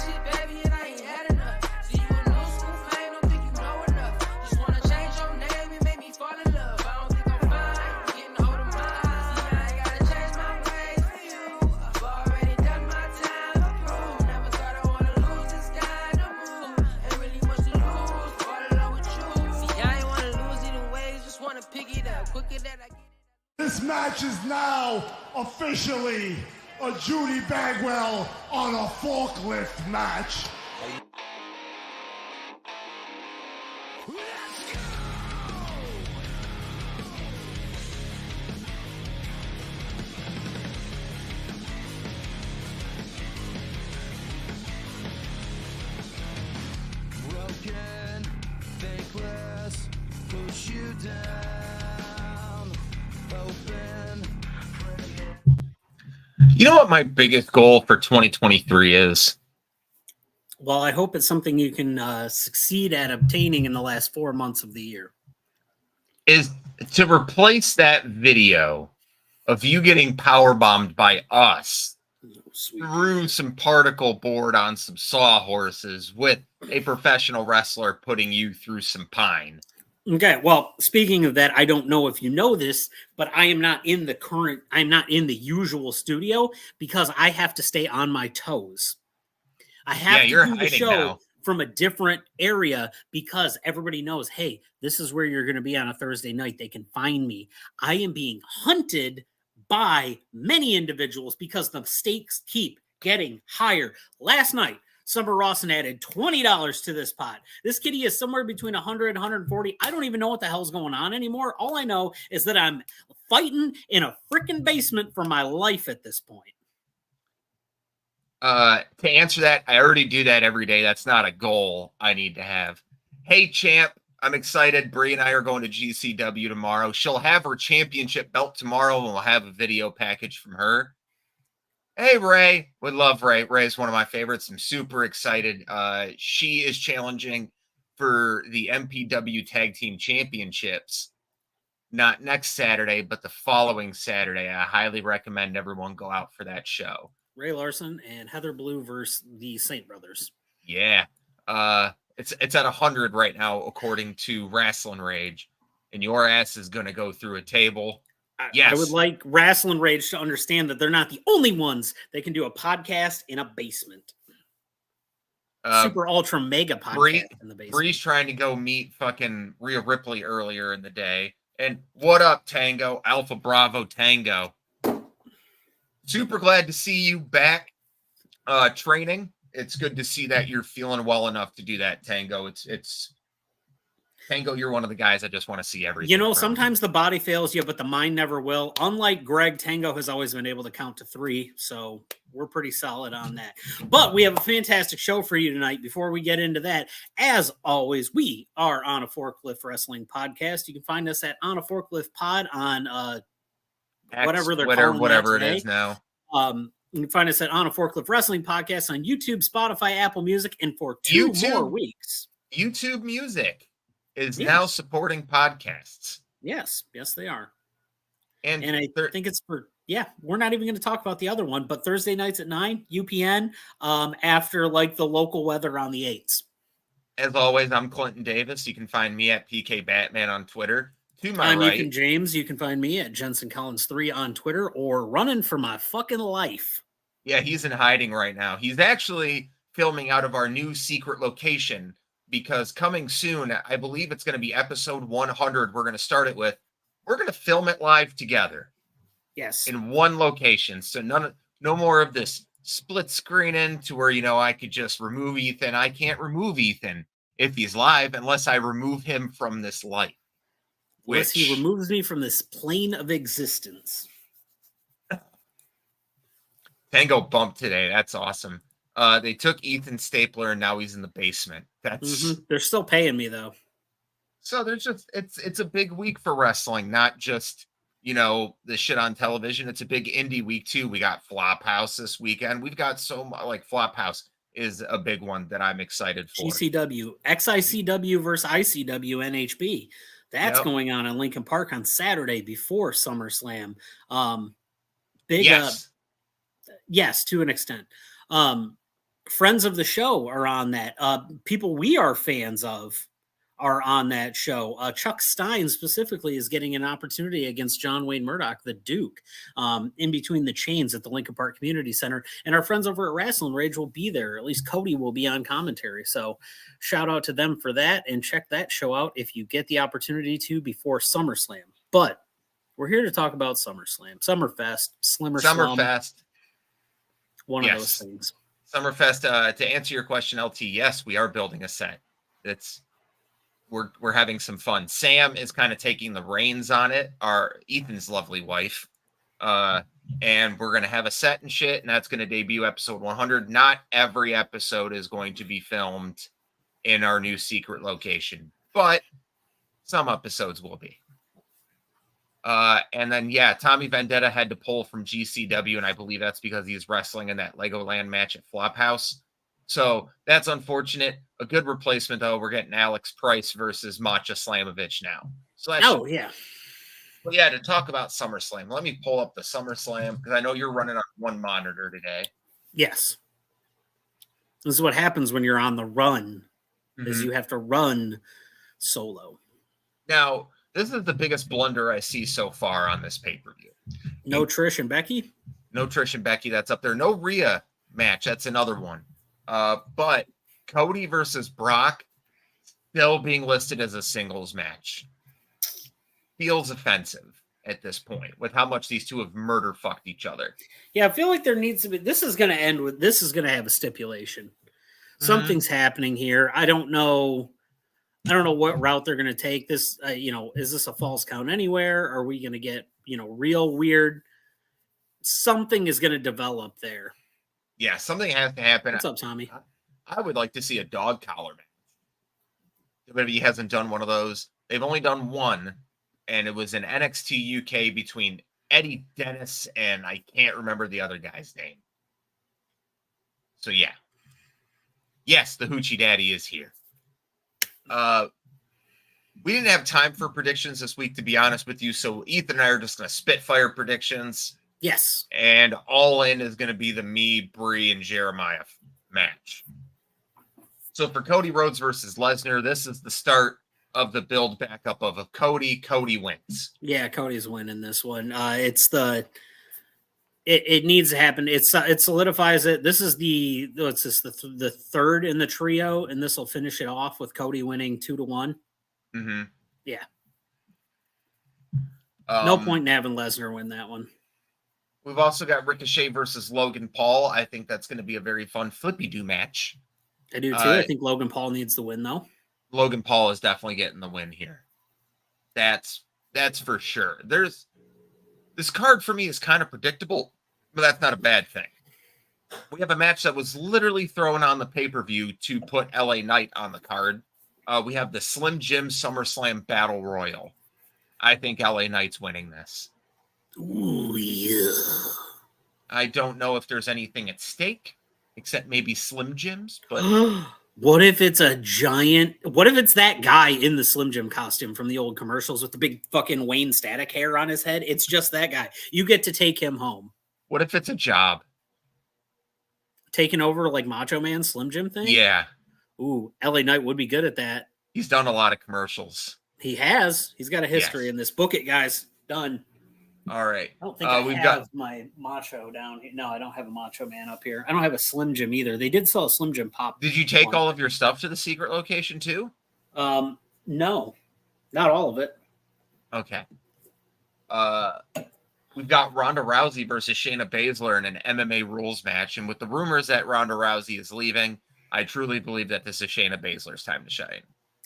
shit, baby, and I ain't had enough. See you in new school fame, don't think you know enough. Just wanna change your name and make me fall in love. I don't think I'm fine, getting hold of mine. See, I ain't gotta change my ways for you. I've already done my time, approved. Never thought I wanna lose this kind of move. Ain't really much to lose, fall in love with you. See, I ain't wanna lose either ways, just wanna pick it up quicker than I get it. This match is now officially a Judy Bagwell on a forklift match. Broken, thankless, push you down, open. You know what my biggest goal for 2023 is? Well, I hope it's something you can succeed at obtaining in the last 4 months of the year. Is to replace that video of you getting powerbombed by us through some particle board on some sawhorses with a professional wrestler putting you through some pine. Okay, well, speaking of that, I don't know if you know this, but I'm not in the usual studio because I have to stay on my toes. I have to do the show now from a different area because everybody knows, hey, this is where you're going to be on a Thursday night. They can find me. I am being hunted by many individuals because the stakes keep getting higher. Last night, Summer Rawson added $20 to this pot. This kitty is somewhere between 100 and 140. I don't even know what the hell's going on anymore. All I know is that I'm fighting in a freaking basement for my life at this point. To answer that, I already do that every day. That's not a goal I need to have. Hey, champ, I'm excited. Bree and I are going to GCW tomorrow. She'll have her championship belt tomorrow, and we'll have a video package from her. Hey, Ray. Would love Ray. Ray is one of my favorites. I'm super excited. She is challenging for the MPW Tag Team Championships. Not next Saturday, but the following Saturday. I highly recommend everyone go out for that show. Ray Larson and Heather Blue versus the Saint Brothers. Yeah. It's at 100 right now, according to Rasslin Rage. And your ass is going to go through a table. Yes. I would like Rasslin Rage to understand that they're not the only ones that can do a podcast in a basement. Super ultra mega podcast in the basement. Bree's trying to go meet fucking Rhea Ripley earlier in the day. And what up, Tango? Alpha Bravo Tango. Super glad to see you back training. It's good to see that you're feeling well enough to do that, Tango. It's Tango, you're one of the guys I just want to see everything. You know, sometimes the body fails you, but the mind never will. Unlike Greg, Tango has always been able to count to 3, so we're pretty solid on that. But we have a fantastic show for you tonight. Before we get into that, as always, we are on a Forklift Wrestling podcast. You can find us at On a Forklift Pod on X, whatever they're Twitter, calling whatever that it is now. You can find us at On a Forklift Wrestling podcast on YouTube, Spotify, Apple Music, and for 2 more weeks. YouTube Music is now supporting podcasts. Yes, they are. And I think it's for, we're not even going to talk about the other one, but Thursday nights at 9, UPN, after like the local weather on the 8s. As always, I'm Clinton Davis. You can find me at PK Batman on Twitter. To my right, Ethan James. You can find me at Jensen Collins 3 on Twitter or running for my fucking life. Yeah, he's in hiding right now. He's actually filming out of our new secret location because coming soon, I believe it's going to be episode 100. We're going to start it with. We're going to film it live together. Yes. In one location. So no more of this split screening to where, I could just remove Ethan. I can't remove Ethan if he's live unless I remove him from this light. Unless he removes me from this plane of existence. Tango bumped today. That's awesome. They took Ethan's stapler and now he's in the basement. That's They're still paying me though. So there's just it's a big week for wrestling, not just the shit on television. It's a big indie week too. We got Flophouse this weekend. We've got so much, like Flophouse is a big one that I'm excited for. GCW, XICW versus ICW NHB. That's going on in Lincoln Park on Saturday before SummerSlam. Yes, to an extent. friends of the show are on that. People we are fans of are on that show. Chuck Stein specifically is getting an opportunity against John Wayne Murdoch, the Duke, in between the chains at the Lincoln Park Community Center. And our friends over at Rasslin Rage will be there. At least Cody will be on commentary. So shout out to them for that, and check that show out if you get the opportunity to before SummerSlam. But we're here to talk about SummerSlam, Summerfest, Summerfest. One of those things. Summerfest. To answer your question, LT, yes, we are building a set. We're having some fun. Sam is kind of taking the reins on it, Ethan's lovely wife. And we're going to have a set and shit, and that's going to debut episode 100. Not every episode is going to be filmed in our new secret location, but some episodes will be. And then, Tommy Vendetta had to pull from GCW, and I believe that's because he's wrestling in that Legoland match at Flophouse. So that's unfortunate. A good replacement, though. We're getting Alex Price versus Macha Slamovich now. So that's But to talk about SummerSlam, let me pull up the SummerSlam because I know you're running on one monitor today. Yes. This is what happens when you're on the run, is you have to run solo. Now, this is the biggest blunder I see so far on this pay-per-view. No Trish and Becky? No Trish and Becky. That's up there. No Rhea match. That's another one. But Cody versus Brock still being listed as a singles match feels offensive at this point with how much these two have murder fucked each other. Yeah, I feel like there needs to be, this is going to have a stipulation. Something's happening here. I don't know what route they're going to take this. Is this a false count anywhere? Are we going to get, real weird? Something is going to develop there. Yeah, something has to happen. What's up, Tommy? I would like to see a dog collar match. WWE hasn't done one of those. They've only done one, and it was in NXT UK between Eddie Dennis and I can't remember the other guy's name. So, yeah. Yes, the Hoochie Daddy is here. We didn't have time for predictions this week, to be honest with you, so Ethan and I are just going to spitfire predictions. Yes. And All In is going to be the me, Bree, and Jeremiah match. So for Cody Rhodes versus Lesnar, this is the start of the build back up of Cody. Cody wins. Yeah, Cody's winning this one. It needs to happen. It solidifies it. This is the third in the trio, and this will finish it off with Cody winning 2-1. Mm-hmm. Yeah. No point in having Lesnar win that one. We've also got Ricochet versus Logan Paul. I think that's going to be a very fun flippy-do match. I do, too. I think Logan Paul needs the win, though. Logan Paul is definitely getting the win here. That's for sure. This card for me is kind of predictable, but that's not a bad thing. We have a match that was literally thrown on the pay-per-view to put LA Knight on the card. We have the Slim Jim SummerSlam Battle Royal. I think LA Knight's winning this. Ooh, yeah. I don't know if there's anything at stake, except maybe Slim Jims, but... What if it's that guy in the Slim Jim costume from the old commercials with the big fucking Wayne Static hair on his head? It's just that guy. You get to take him home. What if it's a job? Taking over like Macho Man Slim Jim thing? Yeah. Ooh, LA Knight would be good at that. He's done a lot of commercials. He has. He's got a history in this. Book it, guys. Done. All right. I don't think I have my Macho down here. No, I don't have a Macho Man up here. I don't have a Slim Jim either. They did sell a Slim Jim pop. Did you take all of your stuff to the secret location too? No, not all of it. Okay. We've got Ronda Rousey versus Shayna Baszler in an MMA rules match. And with the rumors that Ronda Rousey is leaving, I truly believe that this is Shayna Baszler's time to shine.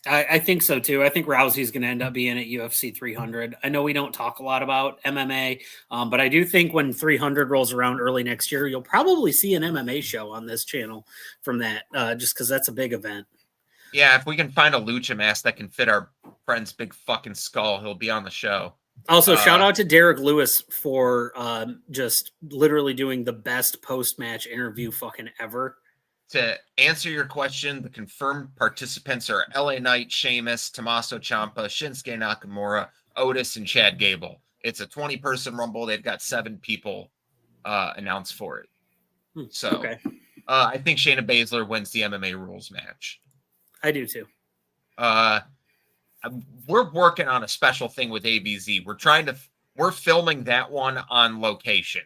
I think so, too. I think Rousey's going to end up being at UFC 300. I know we don't talk a lot about MMA, but I do think when 300 rolls around early next year, you'll probably see an MMA show on this channel from that, just because that's a big event. Yeah, if we can find a lucha mask that can fit our friend's big fucking skull, he'll be on the show. Also, shout out to Derek Lewis for just literally doing the best post-match interview fucking ever. To answer your question, the confirmed participants are LA Knight, Sheamus, Tommaso Ciampa, Shinsuke Nakamura, Otis, and Chad Gable. It's a 20-person Rumble. They've got 7 people announced for it. So, okay. I think Shayna Baszler wins the MMA rules match. I do too. We're working on a special thing with ABZ. We're filming that one on location.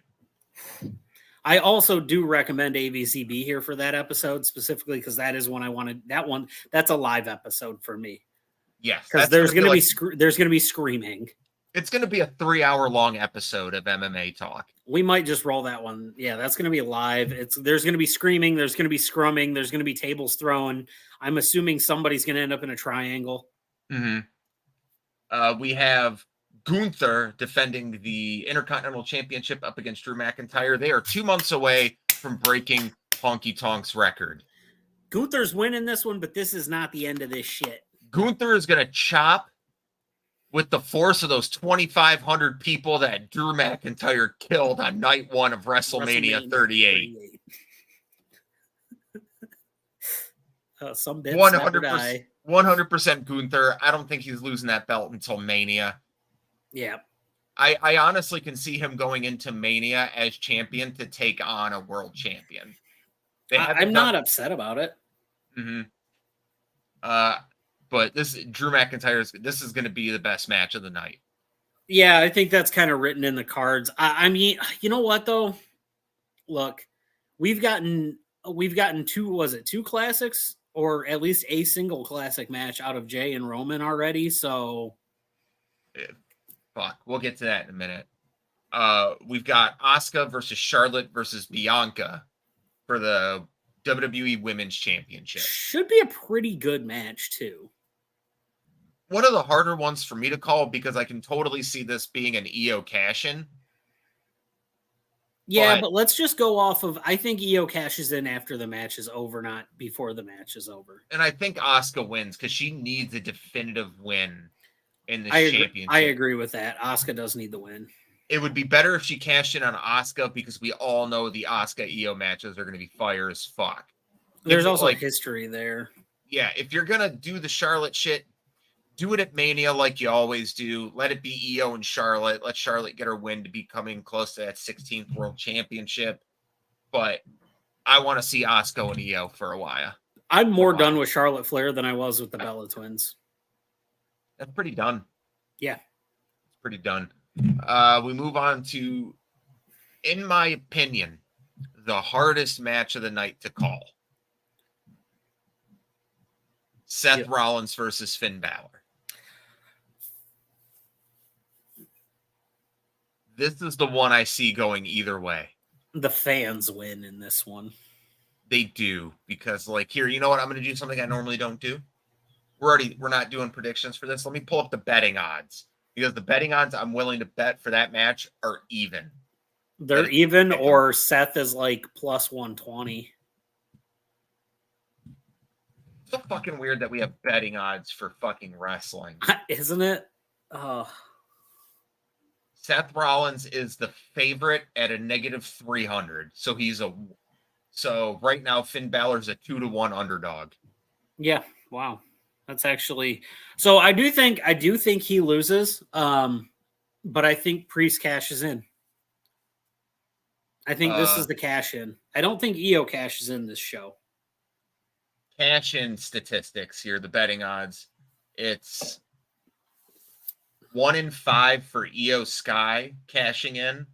I also do recommend AVZ be here for that episode specifically because that is one I wanted. That one, that's a live episode for me. Yes, because there's going to be screaming. It's going to be a 3-hour-long episode of MMA talk. We might just roll that one. Yeah, that's going to be live. There's going to be screaming. There's going to be scrumming. There's going to be tables thrown. I'm assuming somebody's going to end up in a triangle. Mm-hmm. We have Gunther defending the Intercontinental Championship up against Drew McIntyre. They are 2 months away from breaking Honky Tonk's record. Gunther's winning this one, but this is not the end of this shit. Gunther is going to chop with the force of those 2,500 people that Drew McIntyre killed on night 1 of WrestleMania 38. Some bits 100% Gunther. I don't think he's losing that belt until Mania. Yeah. I honestly can see him going into Mania as champion to take on a world champion. I'm not upset about it. Mm-hmm. But Drew McIntyre's. This is going to be the best match of the night. Yeah, I think that's kind of written in the cards. I mean, you know what though? Look, we've gotten 2 classics, or at least a single classic match out of Jay and Roman already. So, fuck, we'll get to that in a minute. We've got Asuka versus Charlotte versus Bianca for the WWE Women's Championship. Should be a pretty good match too. One of the harder ones for me to call because I can totally see this being an EO cash-in. Yeah, but let's just go off of, I think EO cashes in after the match is over, not before the match is over. And I think Asuka wins because she needs a definitive win in this championship. I agree with that. Asuka does need the win. It would be better if she cashed in on Asuka because we all know the Asuka EO matches are going to be fire as fuck. There's also history there. Yeah, if you're going to do the Charlotte shit, do it at Mania like you always do. Let it be EO and Charlotte. Let Charlotte get her win to be coming close to that 16th World Championship. But I want to see Asuka and EO for a while. I'm more done with Charlotte Flair than I was with the Bella Twins. That's pretty done. Yeah. It's pretty done. We move on to, in my opinion, the hardest match of the night to call. Seth Rollins versus Finn Balor. This is the one I see going either way. The fans win in this one. They do, because here, you know what? I'm going to do something I normally don't do. We're not doing predictions for this. Let me pull up the betting odds, because the betting odds I'm willing to bet for that match are even. They're even, or Seth is plus 120. It's so fucking weird that we have betting odds for fucking wrestling. Isn't it? Seth Rollins is the favorite at a -300. So right now Finn Balor's a 2-1 underdog. Yeah. Wow. That's actually, so I do think he loses. But I think Priest cashes in. I think this is the cash in. I don't think EO cashes in this show. Cash in statistics here, the betting odds. It's 1 in 5 for EO Sky cashing in,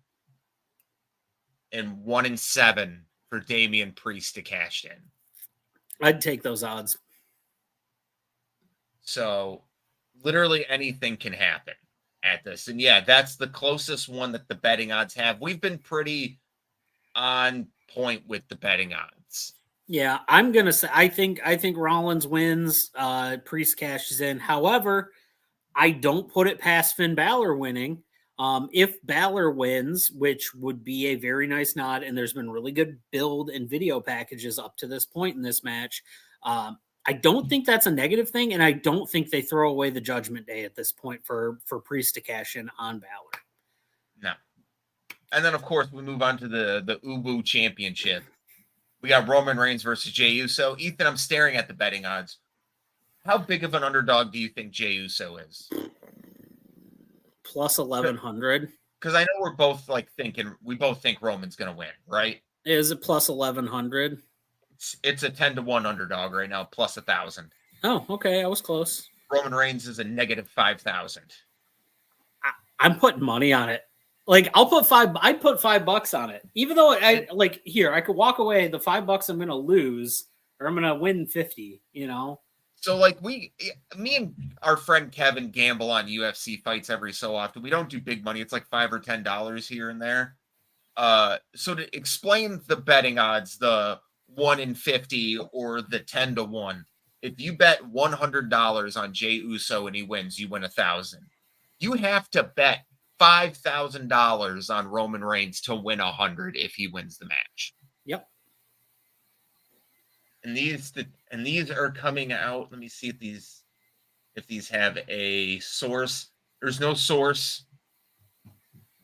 and 1 in 7 for Damian Priest to cash in. I'd take those odds. So literally anything can happen at this. And yeah, that's the closest one that the betting odds have. We've been pretty on point with the betting odds. Yeah, I'm going to say, I think Rollins wins, Priest cashes in. However, I don't put it past Finn Balor winning. If Balor wins, which would be a very nice nod, and there's been really good build and video packages up to this point in this match, I don't think that's a negative thing, and I don't think they throw away the Judgment Day at this point for Priest to cash in on Balor. No. And then, of course, we move on to the Ubu Championship. We got Roman Reigns versus Jey Uso. Ethan, I'm staring at the betting odds. How big of an underdog do you think Jey Uso is? Plus 1,100. Because I know we both think Roman's going to win, right? Is it plus 1,100? It's a 10-1 underdog right now, plus 1,000. Oh, okay. I was close. Roman Reigns is a negative 5,000. I'm putting money on it. Like I'd put $5 on it. Even though I could walk away, the $5 I'm gonna lose, or I'm gonna win 50, you know. So like me and our friend Kevin gamble on UFC fights every so often. We don't do big money. It's like $5 or $10 here and there. So to explain the betting odds, the 1 in 50 or the 10-1, if you bet $100 on Jey Uso and he wins, you win 1,000. You have to bet $5,000 on Roman Reigns to win 100 if he wins the match. Yep. And these are coming out. Let me see if these have a source. There's no source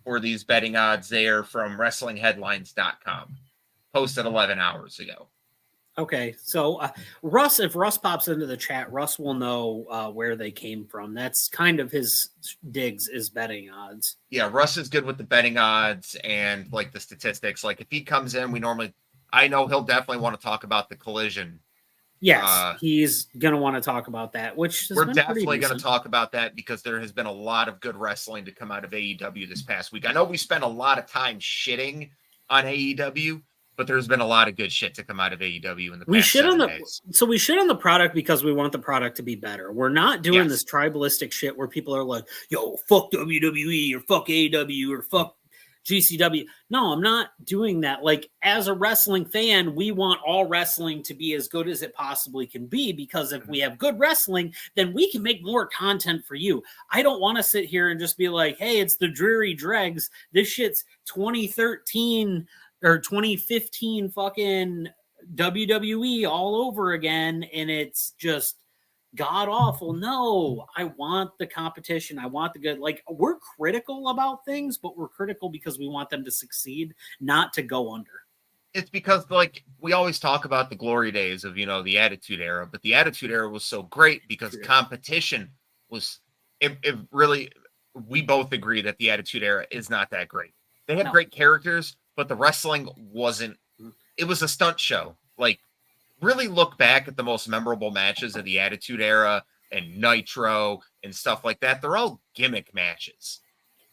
for these betting odds. They are from WrestlingHeadlines.com, posted 11 hours ago. Okay, so Russ, if Russ pops into the chat, Russ will know where they came from. That's kind of his digs, is betting odds. Yeah, Russ is good with the betting odds and like the statistics. Like if he comes in, I know he'll definitely want to talk about the Collision. Yes, he's going to want to talk about that, which we're definitely going to talk about that because there has been a lot of good wrestling to come out of AEW this past week. I know we spent a lot of time shitting on AEW, but there's been a lot of good shit to come out of AEW in the past 7 days. So we shit on the product because we want the product to be better. We're not doing this tribalistic shit where people are like, yo, fuck WWE or fuck AEW or fuck GCW. No, I'm not doing that. Like, as a wrestling fan, we want all wrestling to be as good as it possibly can be, because if we have good wrestling, then we can make more content for you. I don't want to sit here and just be like, hey, it's the dreary dregs. This shit's 2013 or 2015 fucking WWE all over again, and it's just god awful. No, I want the competition. I want the good. Like, we're critical about things, but we're critical because we want them to succeed, not to go under. It's because, like, we always talk about the glory days of, the Attitude Era, but the Attitude Era was so great because competition was, it really, we both agree that the Attitude Era is not that great. They had great characters, but the wrestling wasn't, it was a stunt show. Like, really look back at the most memorable matches of the Attitude Era and Nitro and stuff like that. They're all gimmick matches.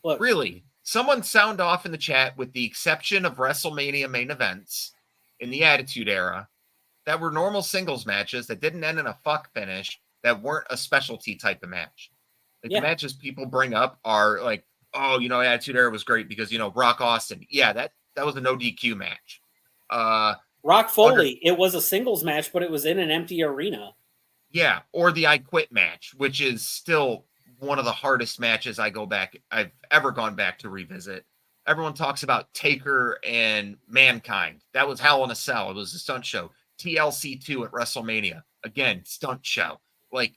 Look, really, someone sound off in the chat, with the exception of WrestleMania main events in the Attitude Era, that were normal singles matches that didn't end in a fuck finish, that weren't a specialty type of match. Like, the matches people bring up are like, oh, Attitude Era was great because, Rock Austin. Yeah, that was a no DQ match. Rock Foley, it was a singles match, but it was in an empty arena. Yeah, or the I Quit match, which is still one of the hardest matches I've ever gone back to revisit. Everyone talks about Taker and Mankind. That was Hell in a Cell. It was a stunt show. TLC 2 at WrestleMania. Again, stunt show. Like,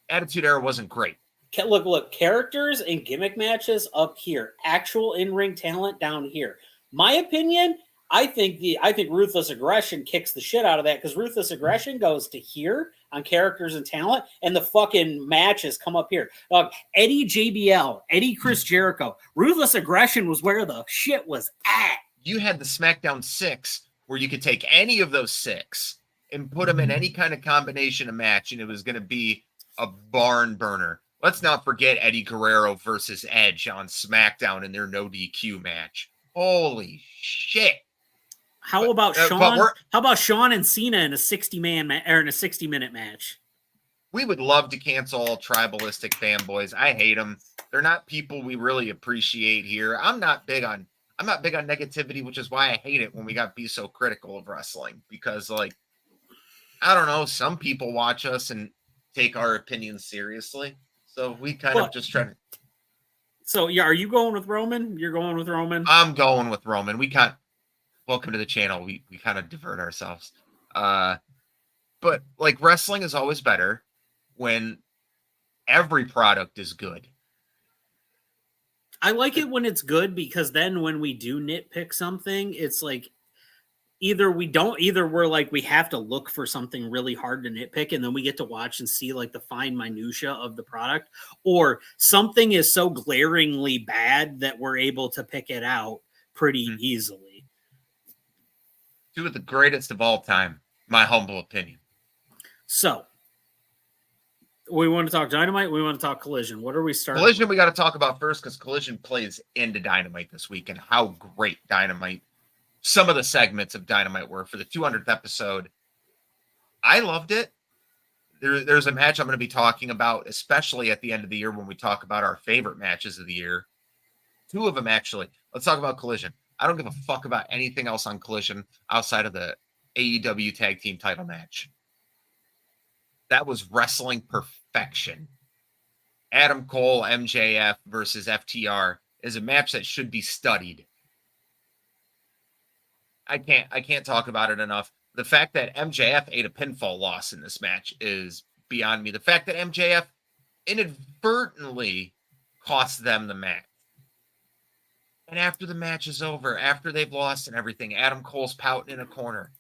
Attitude Era wasn't great. Look, characters and gimmick matches up here. Actual in-ring talent down here. My opinion, I think Ruthless Aggression kicks the shit out of that, because Ruthless Aggression goes to here on characters and talent, and the fucking matches come up here. Eddie JBL, Eddie Chris Jericho. Ruthless Aggression was where the shit was at. You had the SmackDown 6 where you could take any of those 6 and put them in any kind of combination of match, and it was going to be a barn burner. Let's not forget Eddie Guerrero versus Edge on SmackDown in their no DQ match. Holy shit. How about Shawn and Cena in a 60-minute match? We would love to cancel all tribalistic fanboys. I hate them. They're not people we really appreciate here. I'm not big on negativity, which is why I hate it when we got to be so critical of wrestling, because, like, I don't know, some people watch us and take our opinions seriously. So we kind of just try to. So yeah, are you going with Roman? You're going with Roman? I'm going with Roman. Welcome to the channel. We kind of divert ourselves. But like, wrestling is always better when every product is good. I like it when it's good, because then when we do nitpick something, it's like either we're like, we have to look for something really hard to nitpick, and then we get to watch and see like the fine minutia of the product, or something is so glaringly bad that we're able to pick it out pretty easily. Two of the greatest of all time. My humble opinion. So, we want to talk Dynamite. We want to talk Collision. What are we starting? Collision, with? we got to talk about first because Collision plays into Dynamite this week and how great Dynamite. Some of the segments of Dynamite were for the 200th episode. I loved it. There's a match I'm going to be talking about, especially at the end of the year when we talk about our favorite matches of the year. Two of them, actually. Let's talk about Collision. I don't give a fuck about anything else on Collision outside of the AEW Tag Team title match. That was wrestling perfection. Adam Cole, MJF versus FTR is a match that should be studied. I can't talk about it enough. The fact that MJF ate a pinfall loss in this match is beyond me. The fact that MJF inadvertently cost them the match. And after the match is over, after they've lost and everything, Adam Cole's pouting in a corner.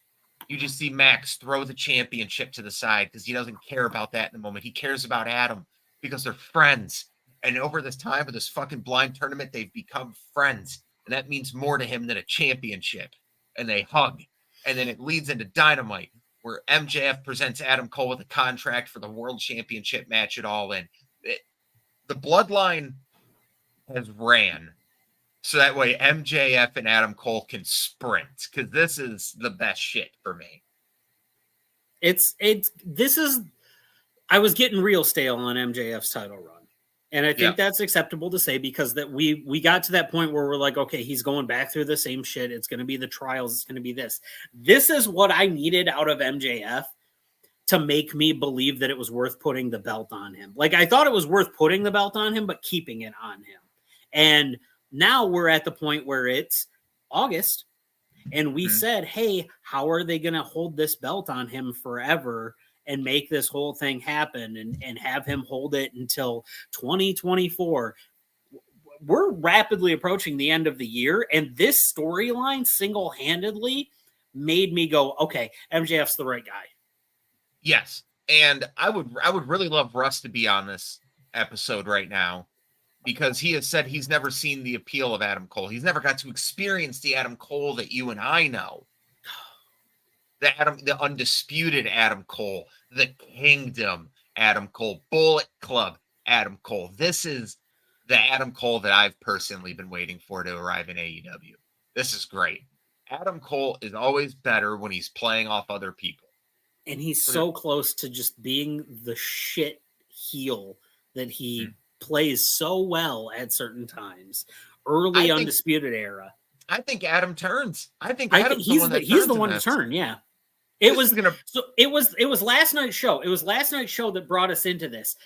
You just see Max throw the championship to the side because he doesn't care about that in the moment. He cares about Adam because they're friends. And over this time of this fucking blind tournament, they've become friends. And that means more to him than a championship. And they hug. And then it leads into Dynamite, where MJF presents Adam Cole with a contract for the World Championship match at All In. The bloodline has ran. So that way MJF and Adam Cole can sprint. Because this is the best shit for me. I was getting real stale on MJF's title run. And I think that's acceptable to say because that we got to that point where we're like, okay, he's going back through the same shit. It's going to be the trials. It's going to be this. This is what I needed out of MJF to make me believe that it was worth putting the belt on him. Like, I thought it was worth putting the belt on him, but keeping it on him. And now we're at the point where it's August. And we said, hey, how are they going to hold this belt on him forever and make this whole thing happen and have him hold it until 2024? We're rapidly approaching the end of the year, and this storyline single-handedly made me go, okay, MJF's the right guy. Yes, and I would really love Russ to be on this episode right now because he has said he's never seen the appeal of Adam Cole. He's never got to experience the Adam Cole that you and I know. The undisputed Adam Cole, the Kingdom Adam Cole, Bullet Club Adam Cole. This is the Adam Cole that I've personally been waiting for to arrive in AEW. This is great. Adam Cole is always better when he's playing off other people. And he's so close to just being the shit heel that he plays so well at certain times. Early Undisputed Era. I think Adam turns. I think he's the one to turn, yeah. It was last night's show. It was last night's show that brought us into this.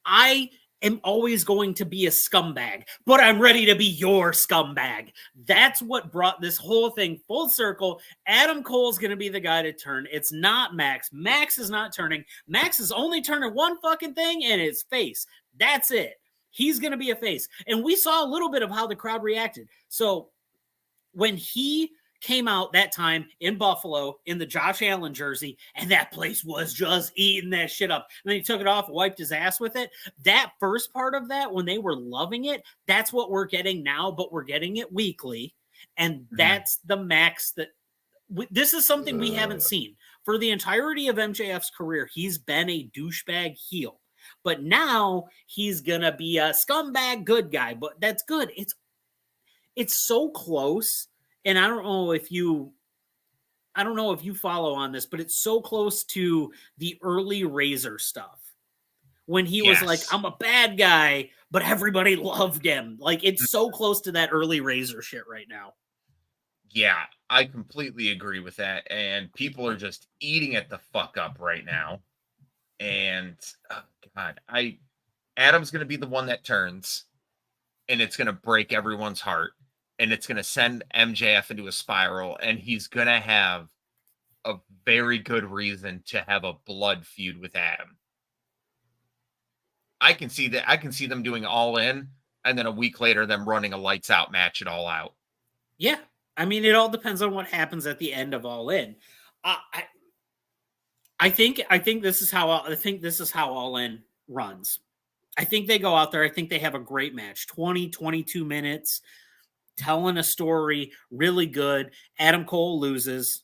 I am always going to be a scumbag, but I'm ready to be your scumbag. That's what brought this whole thing full circle. Adam Cole's going to be the guy to turn. It's not Max. Max is not turning. Max is only turning one fucking thing, and it's face. That's it. He's going to be a face. And we saw a little bit of how the crowd reacted. So when he came out that time in Buffalo in the Josh Allen jersey, and that place was just eating that shit up. And then he took it off, wiped his ass with it. That first part of that, when they were loving it, that's what we're getting now, but we're getting it weekly. And that's the Max that this is something we haven't seen. For the entirety of MJF's career, he's been a douchebag heel. But now he's going to be a scumbag good guy. But that's good. It's so close. And I don't know if you follow on this, but it's so close to the early Razor stuff. When he was like, I'm a bad guy, but everybody loved him. Like, it's so close to that early Razor shit right now. Yeah, I completely agree with that. And people are just eating it the fuck up right now. And, oh God, Adam's going to be the one that turns. And it's going to break everyone's heart. And it's going to send MJF into a spiral, and he's going to have a very good reason to have a blood feud with Adam. I can see that. I can see them doing All In, and then a week later, them running a lights out match at All Out. Yeah, I mean, it all depends on what happens at the end of All In. I think this is how All In runs. I think they go out there. I think they have a great match, 20, 22 minutes. Telling a story really good. Adam Cole loses.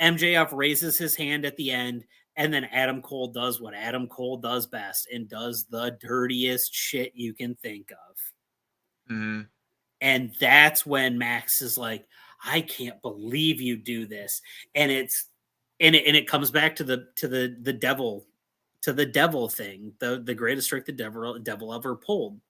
MJF raises his hand at the end, and then Adam Cole does what Adam Cole does best and does the dirtiest shit you can think of. Mm-hmm. And that's when Max is like, I can't believe you do this. And it comes back to the devil thing, the greatest trick the devil ever pulled.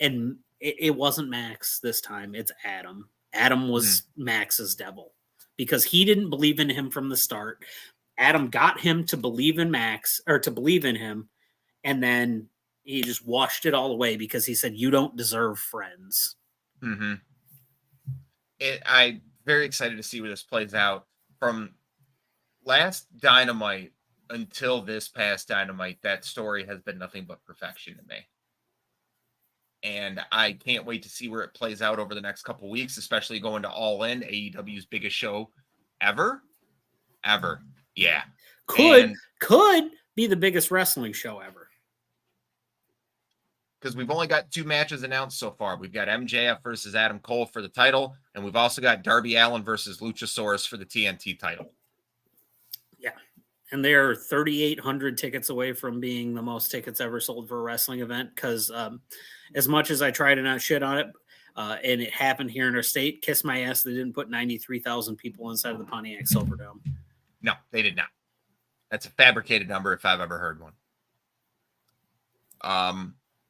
And it wasn't Max this time, it's Adam. Adam was Max's devil because he didn't believe in him from the start. Adam got him to believe in Max, or to believe in him, and then he just washed it all away because he said, you don't deserve friends. Mm-hmm. I'm very excited to see where this plays out. From last Dynamite until this past Dynamite, that story has been nothing but perfection to me. And I can't wait to see where it plays out over the next couple weeks, especially going to All In, AEW's biggest show ever. Yeah. Could be the biggest wrestling show ever. Because we've only got 2 matches announced so far. We've got MJF versus Adam Cole for the title, and we've also got Darby Allin versus Luchasaurus for the TNT title. Yeah. And they're 3,800 tickets away from being the most tickets ever sold for a wrestling event. Because as much as I try to not shit on it, and it happened here in our state, kiss my ass, they didn't put 93,000 people inside of the Pontiac Silverdome. No, they did not. That's a fabricated number if I've ever heard one.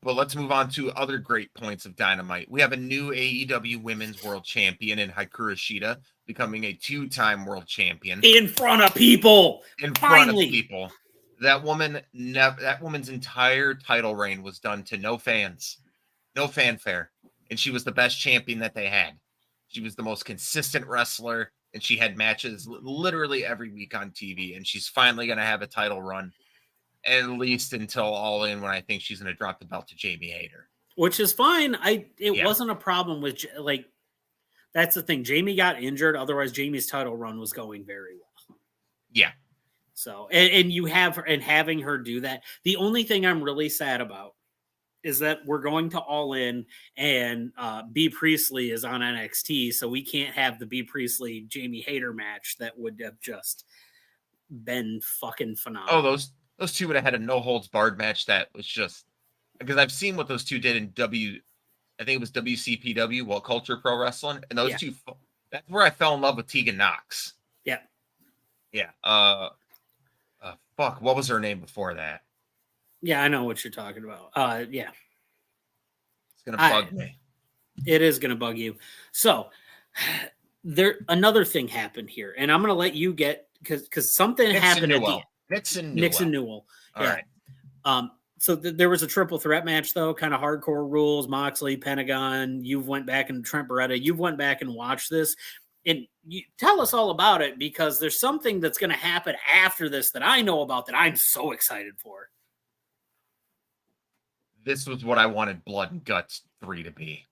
But let's move on to other great points of Dynamite. We have a new AEW Women's World Champion in Hikaru Shida, becoming a 2-time world champion. In front of people! Front of people. That woman's entire title reign was done to no fans. No fanfare. And she was the best champion that they had. She was the most consistent wrestler, and she had matches literally every week on TV, and she's finally going to have a title run. At least until All In, when I think she's going to drop the belt to Jamie Hayter. Which is fine. It wasn't a problem with, like, that's the thing. Jamie got injured. Otherwise, Jamie's title run was going very well. Yeah. So, and you have her, and having her do that. The only thing I'm really sad about is that we're going to All In, and B. Priestley is on NXT, so we can't have the B. Priestley Jamie Hayter match that would have just been fucking phenomenal. Oh, those two would have had a no holds barred match that was just, because I've seen what those two did in I think it was WCPW, What Culture Pro Wrestling, and those two, that's where I fell in love with Tegan Knox. Yeah. Yeah. Fuck, what was her name before that? Yeah, I know what you're talking about. Yeah. It's gonna bug me. It is gonna bug you. So another thing happened here, and I'm gonna let you get, because something happened at the end. Nixon Newell. All right. So there was a triple threat match, though, kind of hardcore rules. Moxley, Pentagon. You've went back, and Trent Beretta. You've went back and watched this, and you tell us all about it, because there's something that's going to happen after this that I know about that I'm so excited for. This was what I wanted Blood and Guts 3 to be.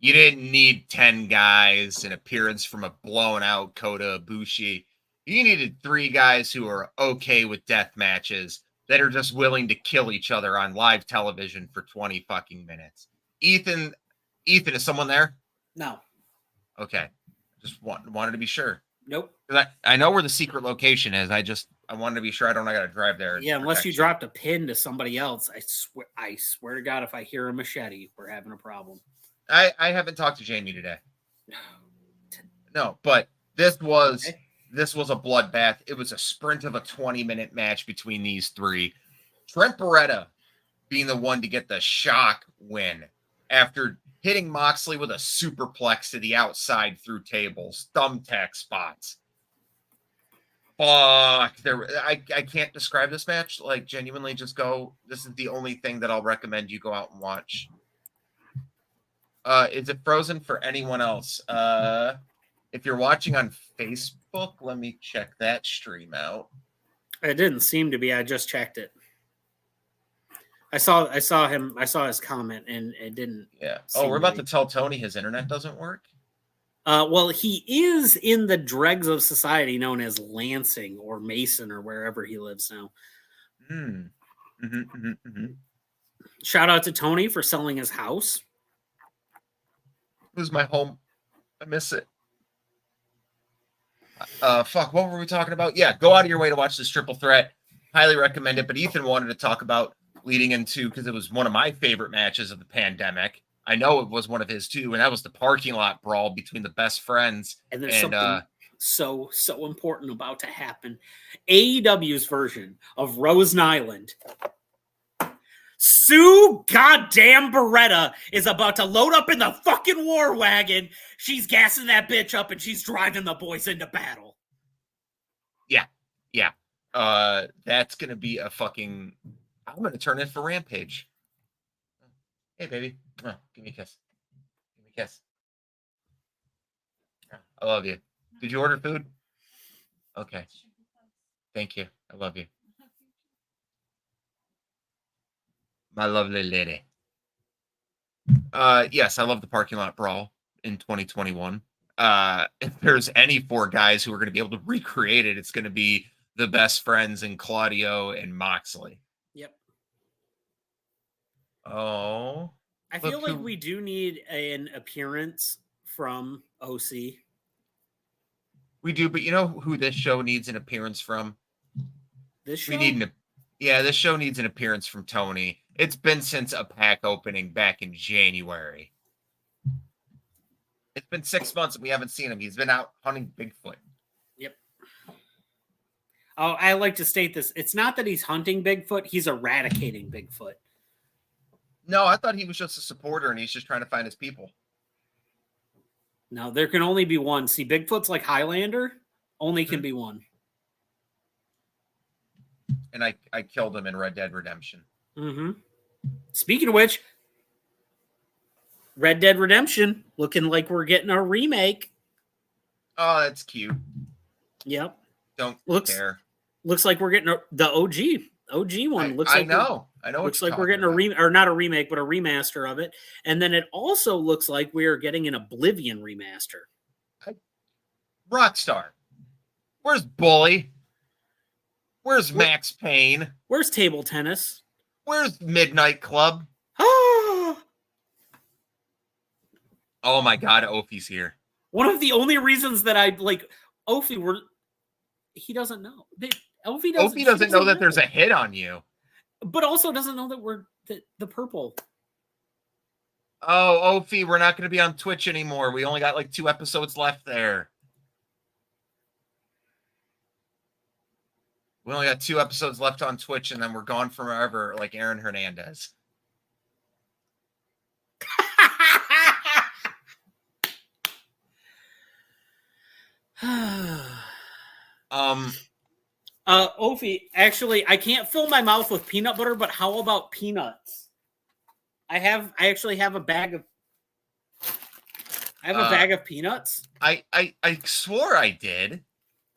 You didn't need 10 guys, an appearance from a blown out Kota Ibushi. You needed 3 guys who are okay with death matches, that are just willing to kill each other on live television for 20 fucking minutes. Ethan, is someone there? No. Okay. Just wanted to be sure. Nope. I know where the secret location is. I wanted to be sure I got to drive there. Yeah, unless you dropped a pin to somebody else. I swear to God, if I hear a machete, we're having a problem. I haven't talked to Jamie today. No, but this was a bloodbath. It was a sprint of a 20-minute match between these 3. Trent Beretta being the one to get the shock win after hitting Moxley with a superplex to the outside through tables, thumbtack spots. Fuck. I can't describe this match. Like, genuinely, just go. This is the only thing that I'll recommend you go out and watch. Is it frozen for anyone else? If you're watching on Facebook, let me check that stream out. It didn't seem to be. I just checked it. I saw his comment, and it didn't. Yeah. Oh, we're about to tell Tony his internet doesn't work. Well, he is in the dregs of society known as Lansing or Mason or wherever he lives now. Shout out to Tony for selling his house. It was my home. I miss it. Fuck, what were we talking about? Yeah, go out of your way to watch this triple threat. Highly recommend it. But Ethan wanted to talk about leading into, because it was one of my favorite matches of the pandemic. I know it was one of his too, and that was the parking lot brawl between the best friends. And there's something so important about to happen. AEW's version of Rose Nyland. Sue goddamn Beretta is about to load up in the fucking war wagon. She's gassing that bitch up and she's driving the boys into battle. Yeah. That's gonna be a fucking. I'm gonna turn in for Rampage. Hey, baby, give me a kiss. Give me a kiss. I love you. Did you order food? Okay. Thank you. I love you. My lovely lady. Yes, I love the parking lot brawl in 2021. If there's any four guys who are going to be able to recreate it, it's going to be the best friends and Claudio and Moxley. Yep. Oh. I feel like we do need an appearance from OC. We do, but you know who this show needs an appearance from? This show? This show needs an appearance from Tony. It's been since a pack opening back in January. It's been 6 months and we haven't seen him. He's been out hunting Bigfoot. Yep. Oh, I like to state this. It's not that he's hunting Bigfoot. He's eradicating Bigfoot. No, I thought he was just a supporter and he's just trying to find his people. No, there can only be one. See, Bigfoot's like Highlander. Only can be one. And I killed him in Red Dead Redemption. Mm-hmm. Speaking of which, Red Dead Redemption looking like we're getting a remake. Oh, that's cute. Yep. Don't care. Looks like we're getting the OG one. I know. Looks like we're getting not a remake, but a remaster of it. And then it also looks like we are getting an Oblivion remaster. Rockstar. Where's Bully? Where's Max Payne? Where's Table Tennis? Where's Midnight Club? Oh my God, Ophi's here. One of the only reasons that I like Ophi he doesn't know. Ophi doesn't know that there's a hit on you. But also doesn't know that we're the purple. Oh, Ophi, we're not going to be on Twitch anymore. We only got like 2 episodes left there. We only got 2 episodes left on Twitch, and then we're gone forever, like Aaron Hernandez. Ophi, actually, I can't fill my mouth with peanut butter, but how about peanuts? I actually have a bag of. I have a bag of peanuts. I swore I did.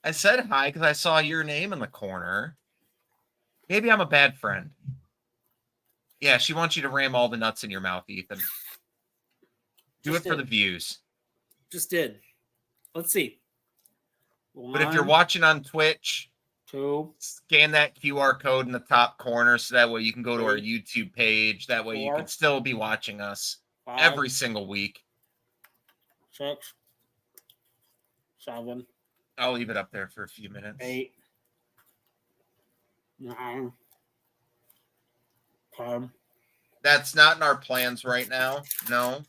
I said hi because I saw your name in the corner. Maybe I'm a bad friend. Yeah, she wants you to ram all the nuts in your mouth, Ethan. Do it for the views. Just did. Let's see. But if you're watching on Twitch, 2, scan that QR code in the top corner so that way you can go to our YouTube page. That way you can still be watching us 5, every single week. 6, 7. I'll leave it up there for a few minutes. 8, 9, 10. That's not in our plans right now. No.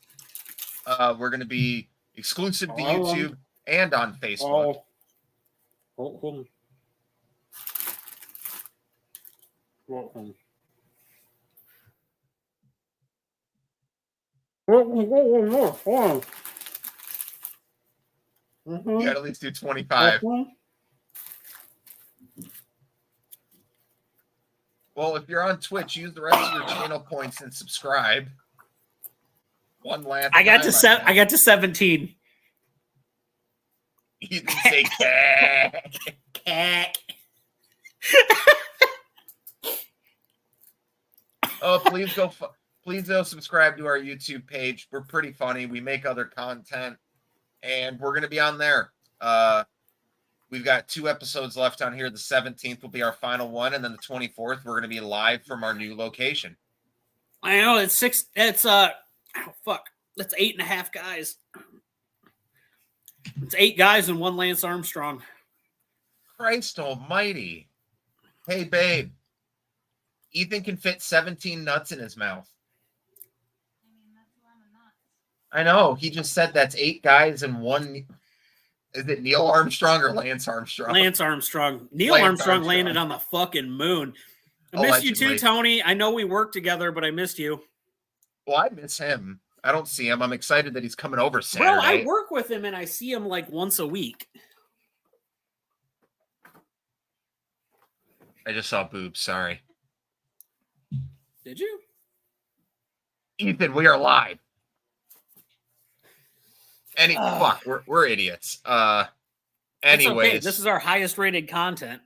We're going to be exclusive to YouTube and on Facebook. You got to at least do 25. Well, if you're on Twitch, use the rest of your channel points and subscribe. One last. I got to 17. You didn't say cat. Cat. Oh, please go subscribe to our YouTube page. We're pretty funny. We make other content, and we're going to be on there. We've got 2 episodes left on here. The 17th will be our final one, and then the 24th we're going to be live from our new location. I know it's 6. It's That's 8.5 guys. It's 8 guys and 1 Lance Armstrong. Christ almighty. Hey, babe. Ethan can fit 17 nuts in his mouth. I know. He just said that's 8 guys and 1. Is it Neil Armstrong or Lance Armstrong? Lance Armstrong. Neil Armstrong landed on the fucking moon. I missed you too, Tony. I know we worked together, but I missed you. Well, I miss him. I don't see him. I'm excited that he's coming over Saturday. Bro, I work with him and I see him like once a week. I just saw boobs. Sorry. Did you? Ethan, we are live. Fuck, we're idiots. Anyways, okay. This is our highest rated content.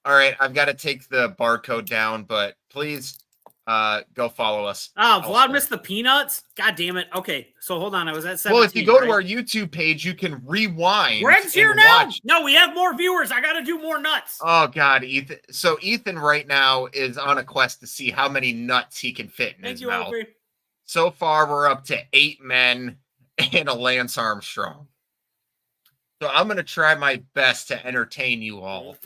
All right, I've got to take the barcode down, but please go follow us. Oh, Vlad missed the peanuts? God damn it. Okay, so hold on. I was at 17. Well, if you go to our YouTube page, you can rewind. Greg's here now. No, we have more viewers. I got to do more nuts. Oh, God, Ethan. So Ethan right now is on a quest to see how many nuts he can fit in his mouth. Opie. So far, we're up to 8 men and a Lance Armstrong. So I'm going to try my best to entertain you all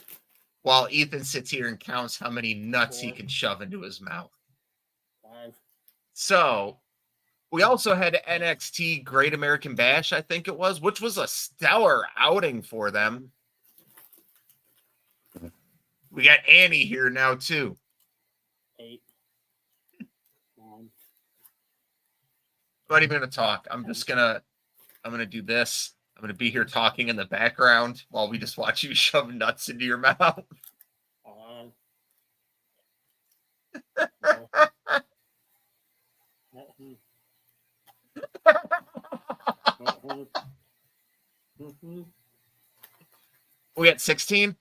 while Ethan sits here and counts how many nuts he can shove into his mouth. 5. So we also had NXT Great American Bash, I think it was, which was a stellar outing for them. We got Annie here now, too. 8. 9. I'm not even going to talk. I'm going to do this. I'm going to be here talking in the background while we just watch you shove nuts into your mouth. We at 16?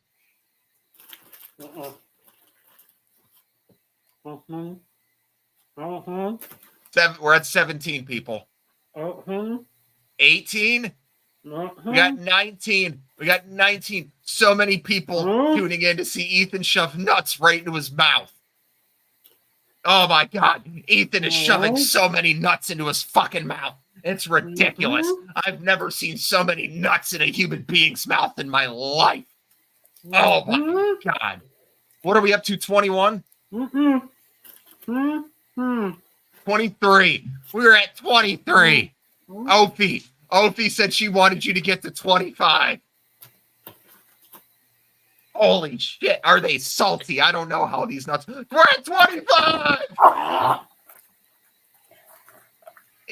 We're at 17 people. 18? We got 19. We got 19. So many people tuning in to see Ethan shove nuts right into his mouth. Oh my God. Ethan is shoving so many nuts into his fucking mouth. It's ridiculous. I've never seen so many nuts in a human being's mouth in my life. Oh my God. What are we up to? 21? 23. We were at 23. Opie said she wanted you to get to 25. Holy shit. Are they salty? I don't know how these nuts. We're at 25.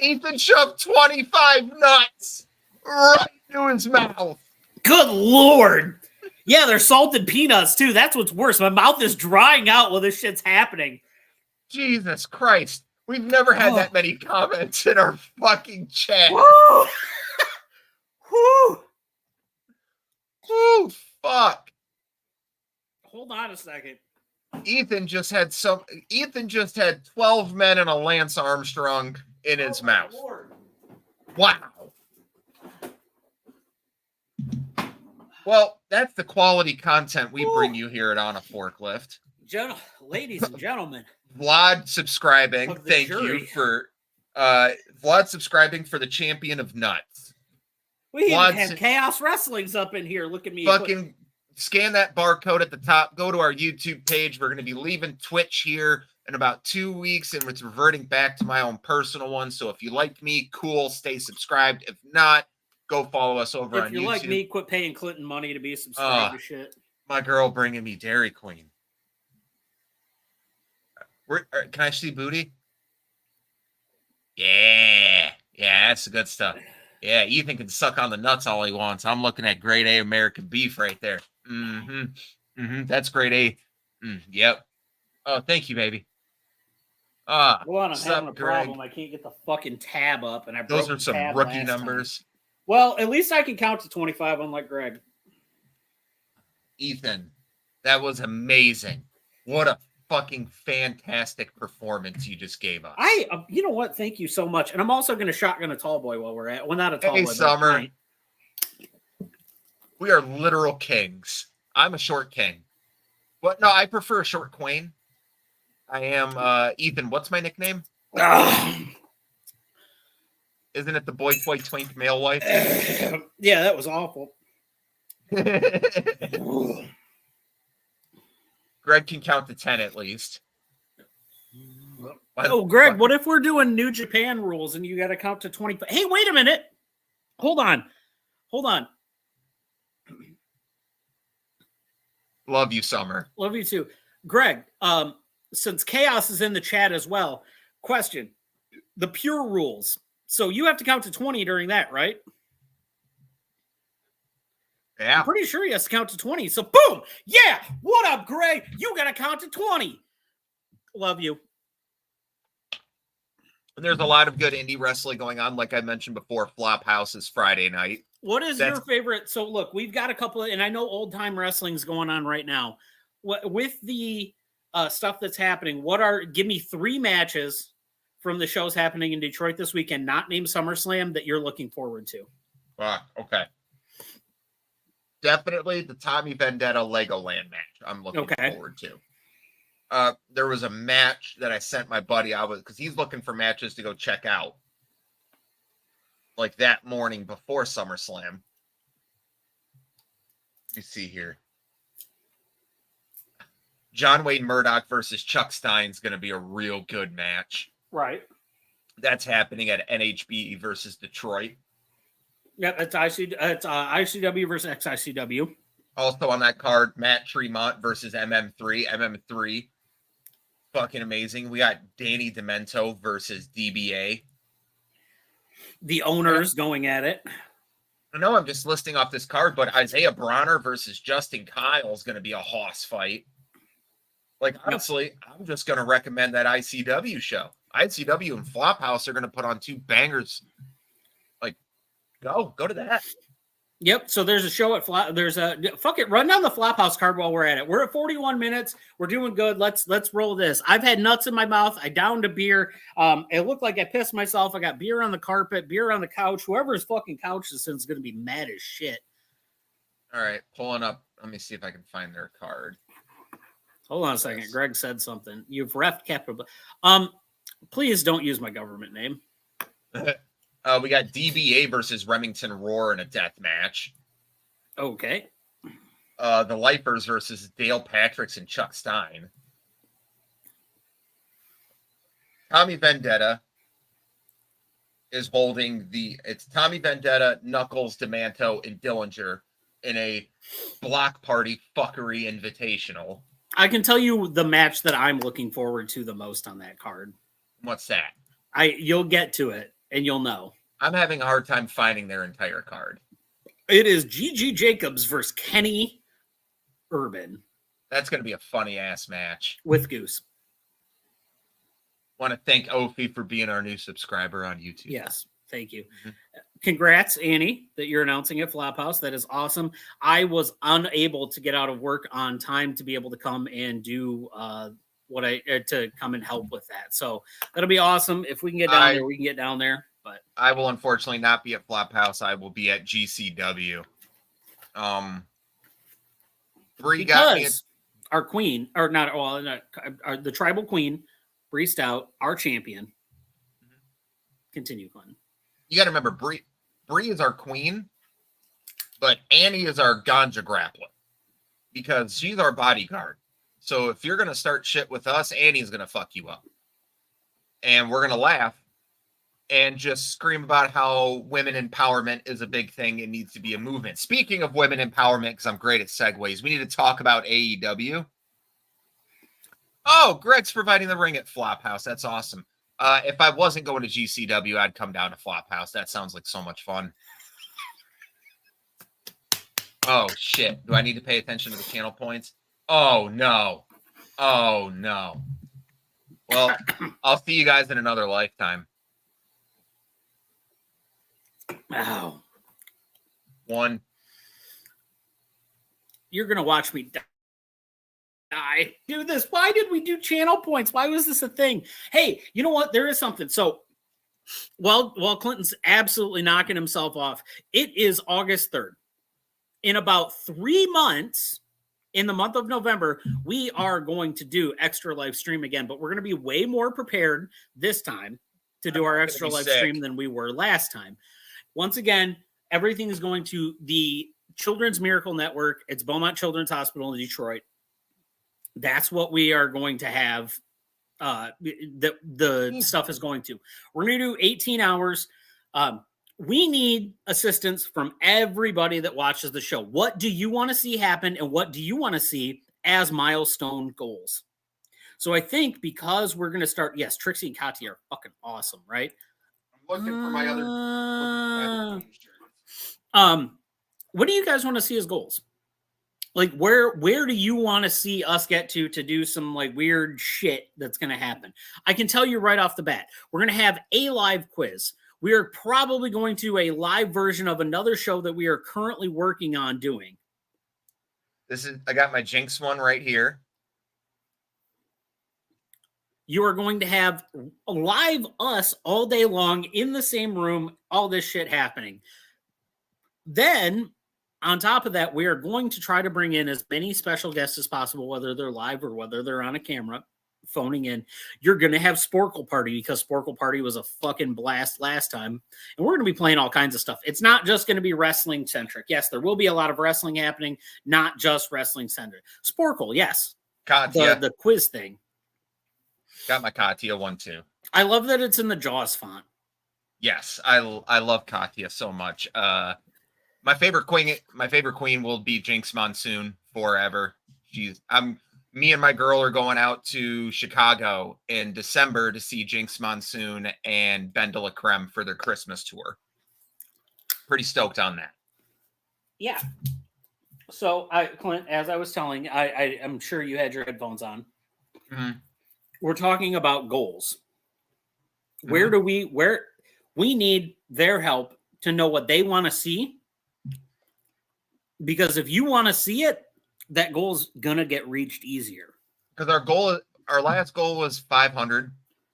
Ethan shoved 25 nuts right into his mouth. Good Lord. Yeah, they're salted peanuts, too. That's what's worse. My mouth is drying out while this shit's happening. Jesus Christ. We've never had that many comments in our fucking chat. Woo! Woo! Woo, fuck. Hold on a second. Ethan just had 12 men and a Lance Armstrong in his mouth. Lord. Wow. Well, that's the quality content we bring you here at On a Forklift. Ladies and gentlemen. Vlad subscribing. Thank jury. you for Vlad subscribing for the champion of nuts. We even have Chaos Wrestling's up in here. Look at me. Fucking scan that barcode at the top. Go to our YouTube page. We're going to be leaving Twitch here in about 2 weeks, and it's reverting back to my own personal one. So if you like me, cool, stay subscribed. If not, go follow us over on YouTube. If you're like me, quit paying Clinton money to be subscribed to shit. My girl bringing me Dairy Queen. Can I see booty? Yeah, that's the good stuff. Yeah, Ethan can suck on the nuts all he wants. I'm looking at grade A American beef right there. That's grade A. Yep. Oh, thank you, baby. Hold on, I'm having a problem. I can't get the fucking tab up, and those are some rookie numbers. Time. Well, at least I can count to 25, unlike Greg. Ethan, that was amazing. What a fucking fantastic performance you just gave us. You know what? Thank you so much. And I'm also going to shotgun a tall boy while we're at. Well, not a tall boy. Summer. We are literal kings. I'm a short king. What? No, I prefer a short queen. I am Ethan. What's my nickname? Isn't it the boy toy twink male wife? Yeah, that was awful. Greg can count to 10 at least. Oh, Greg, what if we're doing New Japan rules and you got to count to 20? Hey, wait a minute. Hold on. Love you, Summer. Love you too. Greg, since Chaos is in the chat as well, question. The pure rules. So you have to count to 20 during that, right? Yeah. I'm pretty sure he has to count to 20. So boom. Yeah. What up, Greg? You got to count to 20. Love you. There's a lot of good indie wrestling going on. Like I mentioned before, Flophouse is Friday night. What is your favorite? So look, we've got a couple of, and I know old time wrestling's going on right now. With the stuff that's happening, give me 3 matches from the shows happening in Detroit this weekend, not named SummerSlam, that you're looking forward to. Okay. Definitely the Tommy Vendetta Legoland match I'm looking forward to. There was a match that I sent my buddy out with because he's looking for matches to go check out. Like that morning before SummerSlam. You see here. John Wayne Murdoch versus Chuck Stein's going to be a real good match. Right. That's happening at NHBE versus Detroit. Yeah, it's ICW versus XICW. Also on that card, Matt Tremont versus MM3. MM3, fucking amazing. We got Danny Demento versus DBA. The owners going at it. I know I'm just listing off this card, but Isaiah Bronner versus Justin Kyle is going to be a hoss fight. Like, honestly, I'm just going to recommend that ICW show. ICW and Flophouse are going to put on 2 bangers. Like, go to that. Yep. So there's a show at run down the Flophouse card while we're at it. We're at 41 minutes. We're doing good. Let's roll this. I've had nuts in my mouth. I downed a beer. It looked like I pissed myself. I got beer on the carpet, beer on the couch. Whoever's fucking couch this is going to be mad as shit. All right, pulling up. Let me see if I can find their card. Hold on a second. Greg said something. You've ref capital. Please don't use my government name. We got DBA versus Remington Roar in a death match. Okay. The Lifers versus Dale Patricks and Chuck Stein. Tommy Vendetta is holding it's Tommy Vendetta, Knuckles, Demanto, and Dillinger in a block party fuckery invitational. I can tell you the match that I'm looking forward to the most on that card. What's that? You'll get to it and you'll know. I'm having a hard time finding their entire card. It is G.G. Jacobs versus Kenny Urban. That's going to be a funny ass match. With Goose. Want to thank Ophi for being our new subscriber on YouTube. Yes, thank you. Mm-hmm. Congrats, Annie, that you're announcing at Flophouse. That is awesome. I was unable to get out of work on time to be able to come and do to come and help with that. So that'll be awesome. If we can get down there, we can get down there. But I will unfortunately not be at Flophouse. I will be at GCW. Bree got me our queen, or not, well, the tribal queen, Bree Stout, our champion. Continue, Clinton. You got to remember, Bree is our queen, but Annie is our ganja grappler because she's our bodyguard. So if you're going to start shit with us, Annie's going to fuck you up. And we're going to laugh and just scream about how women empowerment is a big thing. It needs to be a movement. Speaking of women empowerment, because I'm great at segues, we need to talk about AEW. Oh, Greg's providing the ring at Flophouse. That's awesome. If I wasn't going to GCW, I'd come down to Flophouse. That sounds like so much fun. Oh, shit. Do I need to pay attention to the channel points? Oh, no. Oh, no. Well, I'll see you guys in another lifetime. Wow. One. You're going to watch me die. Do this. Why did we do channel points? Why was this a thing? Hey, you know what? There is something. So while Clinton's absolutely knocking himself off, it is August 3rd. In about 3 months, in the month of November, we are going to do extra live stream again, but we're going to be way more prepared this time. to do our gonna extra be live sick. stream than we were last time. Once again, everything is going to the Children's Miracle Network. It's Beaumont Children's Hospital in Detroit. That's what we are going to have. The stuff is going to. We're going to do 18 hours. We need assistance from everybody that watches the show. What do you want to see happen, and what do you want to see as milestone goals? So I think because we're going to start, yes, Trixie and Katya are fucking awesome, right? I'm looking for my other What do you guys want to see as goals? Like where do you want to see us get to do some like weird shit that's going to happen? I can tell you right off the bat, we're going to have a live quiz. We are probably going to a live version of another show that we are currently working on doing. I got my Jinx one right here. You are going to have live us all day long in the same room, all this shit happening. Then, on top of that, we are going to try to bring in as many special guests as possible, whether they're live or whether they're on a camera, phoning in. You're going to have Sporkle Party because Sporkle Party was a fucking blast last time. And we're going to be playing all kinds of stuff. It's not just going to be wrestling centric. Yes, there will be a lot of wrestling happening, not just wrestling centric. Sporkle, yes. Katya. The quiz thing. Got my Katya one too. I love that it's in the Jaws font. Yes, I love Katya so much. My favorite queen will be Jinx Monsoon forever. Me and my girl are going out to Chicago in December to see Jinx Monsoon and Ben de la Creme for their Christmas tour. Pretty stoked on that. Yeah. So, Clint, as I was telling, I'm sure you had your headphones on. Mm-hmm. We're talking about goals. Mm-hmm. Where we need their help to know what they want to see. Because if you want to see it, that goal's gonna get reached easier. Because our last goal was 500.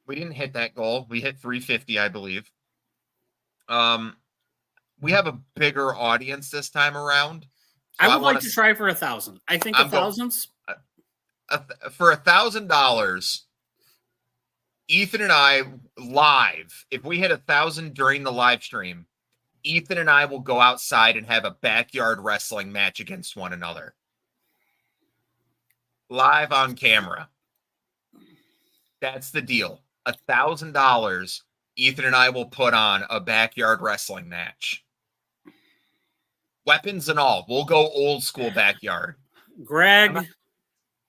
We didn't hit that goal. We hit 350, I believe. We have a bigger audience this time around. So I would like to try for 1,000. I think 1,000's for $1,000. Ethan and I live. If we hit 1,000 during the live stream, Ethan and I will go outside and have a backyard wrestling match against one another. Live on camera. That's the deal. $1,000. Ethan and I will put on a backyard wrestling match. Weapons and all. We'll go old school backyard. Greg,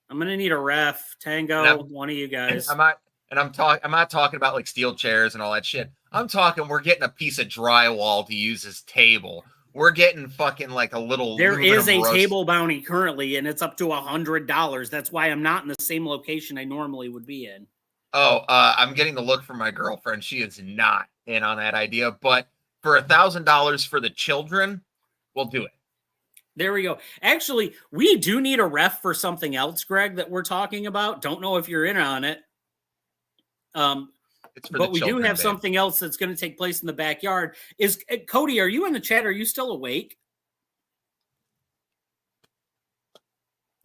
I'm gonna need a ref. Tango, one of you guys. I'm not talking about like steel chairs and all that shit. I'm talking we're getting a piece of drywall to use as table. We're getting fucking like a little. There is a table bounty currently, and it's up to $100. That's why I'm not in the same location I normally would be in. Oh, I'm getting the look from my girlfriend. She is not in on that idea, but for $1,000 for the children, we'll do it. There we go. Actually, we do need a ref for something else, Greg, that we're talking about. Don't know if you're in on it. But we do have something else that's going to take place in the backyard. Cody, are you in the chat? Are you still awake?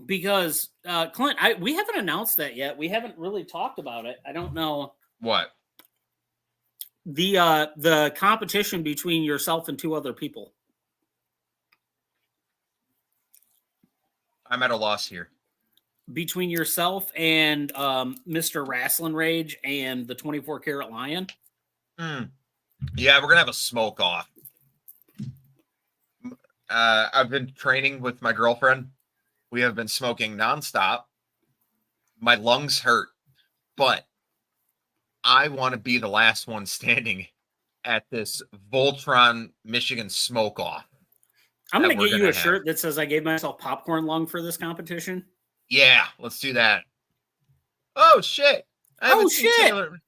Because Clint, we haven't announced that yet. We haven't really talked about it. I don't know what the competition between yourself and two other people. I'm at a loss here. Between yourself and Mr. Rasslin Rage and the 24 Karat Lion? Yeah, we're going to have a smoke off. I've been training with my girlfriend. We have been smoking nonstop. My lungs hurt, but I want to be the last one standing at this Voltron, Michigan smoke off. I'm going to get you a shirt that says I gave myself popcorn lung for this competition. Yeah, let's do that. Oh, shit. Taylor.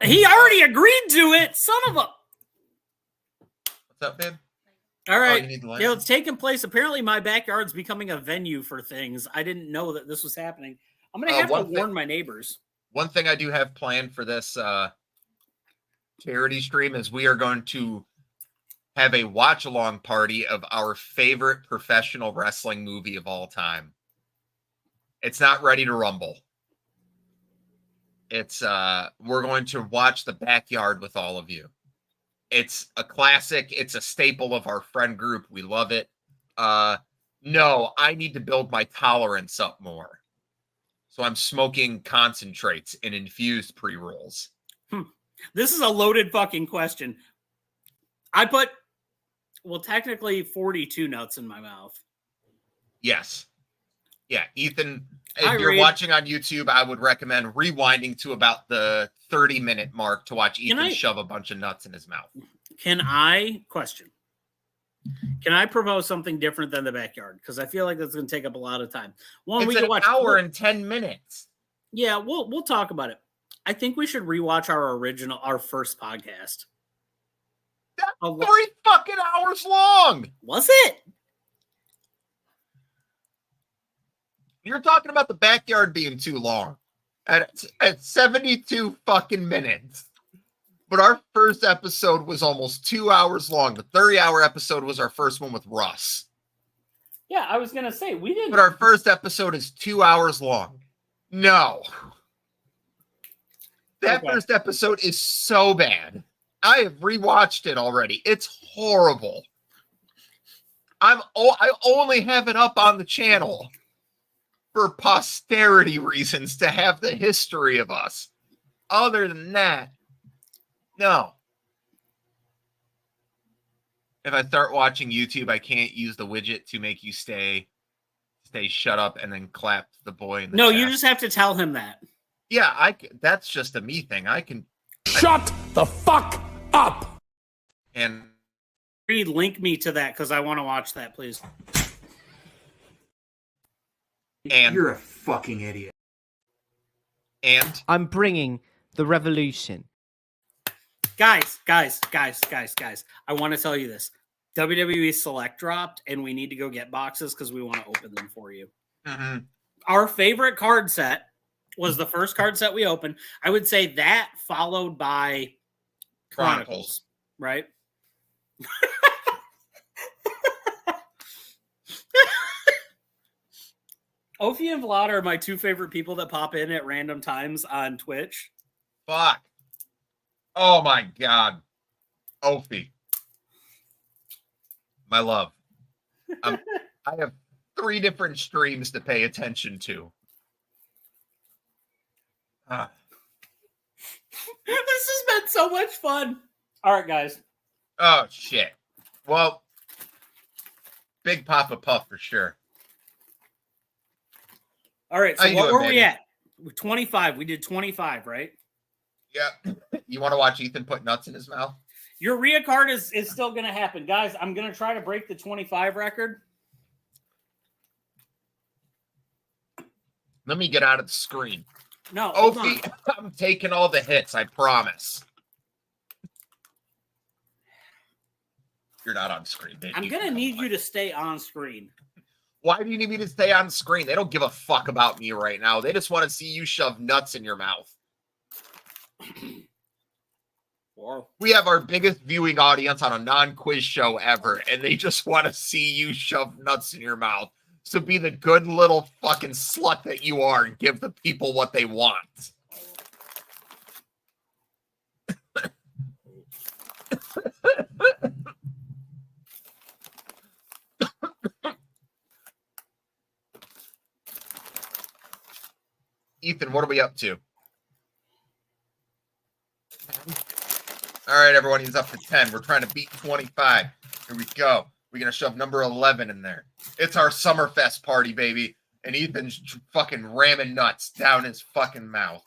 He already agreed to it. Son of a. What's up, babe? All right. It's taking place. Apparently, my backyard's becoming a venue for things. I didn't know that this was happening. I'm going to have to warn my neighbors. One thing I do have planned for this charity stream is we are going to have a watch-along party of our favorite professional wrestling movie of all time. It's not Ready to Rumble. It's we're going to watch The Backyard with all of you. It's a classic. It's a staple of our friend group. We love it. No, I need to build my tolerance up more. So I'm smoking concentrates and infused pre-rolls. This is a loaded fucking question. I put, well, technically 42 nuts in my mouth. Yes. Yeah, Ethan, if you're watching on YouTube, I would recommend rewinding to about the 30-minute mark to watch Ethan shove a bunch of nuts in his mouth. Can I propose something different than The Backyard? Because I feel like that's going to take up a lot of time. It's an hour and 10 minutes. Yeah, we'll talk about it. I think we should rewatch our first podcast. That's 3 fucking hours long. Was it? You're talking about The Backyard being too long. At 72 fucking minutes. But our first episode was almost 2 hours long. The 30-hour episode was our first one with Russ. Yeah, I was going to say, we didn't. But our first episode is 2 hours long. No. That first episode is so bad. I have rewatched it already. It's horrible. I only have it up on the channel for posterity reasons to have the history of us. Other than that, no. If I start watching YouTube, I can't use the widget to make you stay shut up and then clap the boy in the No, chat. you just have to tell him that. Yeah, that's just a me thing. Shut the fuck up. And link me to that because I want to watch that, please. And you're a fucking idiot. And I'm bringing the revolution. Guys. I want to tell you this. WWE Select dropped, and we need to go get boxes because we want to open them for you. Mm-hmm. Our favorite card set was the first card set we opened. I would say that followed by Chronicles. Right? Ophi and Vlad are my two favorite people that pop in at random times on Twitch. Fuck. Oh my God. Ophi. My love. I have 3 different streams to pay attention to. This has been so much fun. All right, guys. Oh, shit. Well, Big Papa Puff for sure. All right, so what were we at? 25. We did 25, right? Yeah. You want to watch Ethan put nuts in his mouth? Your Rhea card is still going to happen. Guys, I'm going to try to break the 25 record. Let me get out of the screen. No, Ophi, I'm taking all the hits, I promise. You're not on screen. I'm going to need you to stay on screen. Why do you need me to stay on screen? They don't give a fuck about me right now. They just want to see you shove nuts in your mouth. We have our biggest viewing audience on a non-quiz show ever, and they just want to see you shove nuts in your mouth. So be the good little fucking slut that you are and give the people what they want. Ethan, what are we up to? All right, everyone, he's up to 10. We're trying to beat 25. Here we go. We're going to shove number 11 in there. It's our Summerfest party, baby. And Ethan's fucking ramming nuts down his fucking mouth.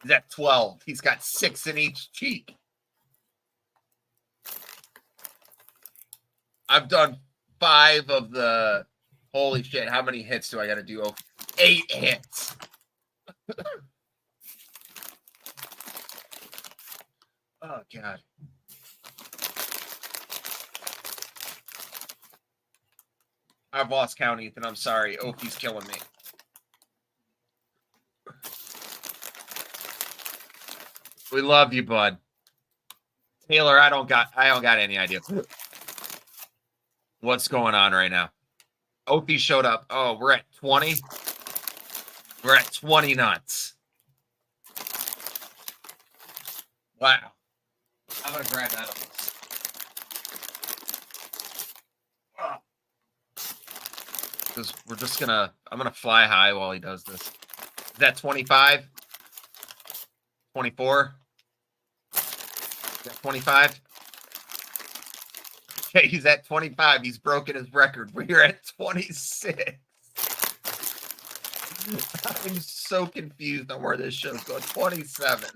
He's at 12. He's got 6 in each cheek. I've done 5 of the... Holy shit, how many hits do I got to do? 8 hits. Oh, God. I've lost count, Ethan. I'm sorry. Ophi's killing me. We love you, bud. Taylor, I don't got any idea what's going on right now. Ophi showed up. Oh, we're at 20. We're at 20 nuts. Wow. I'm gonna grab that up. Because we're just gonna, I'm gonna fly high while he does this. Is that 25? 24? Is that 25? Okay, he's at 25. He's broken his record. We're at 26. I'm so confused on where this show's going. 27.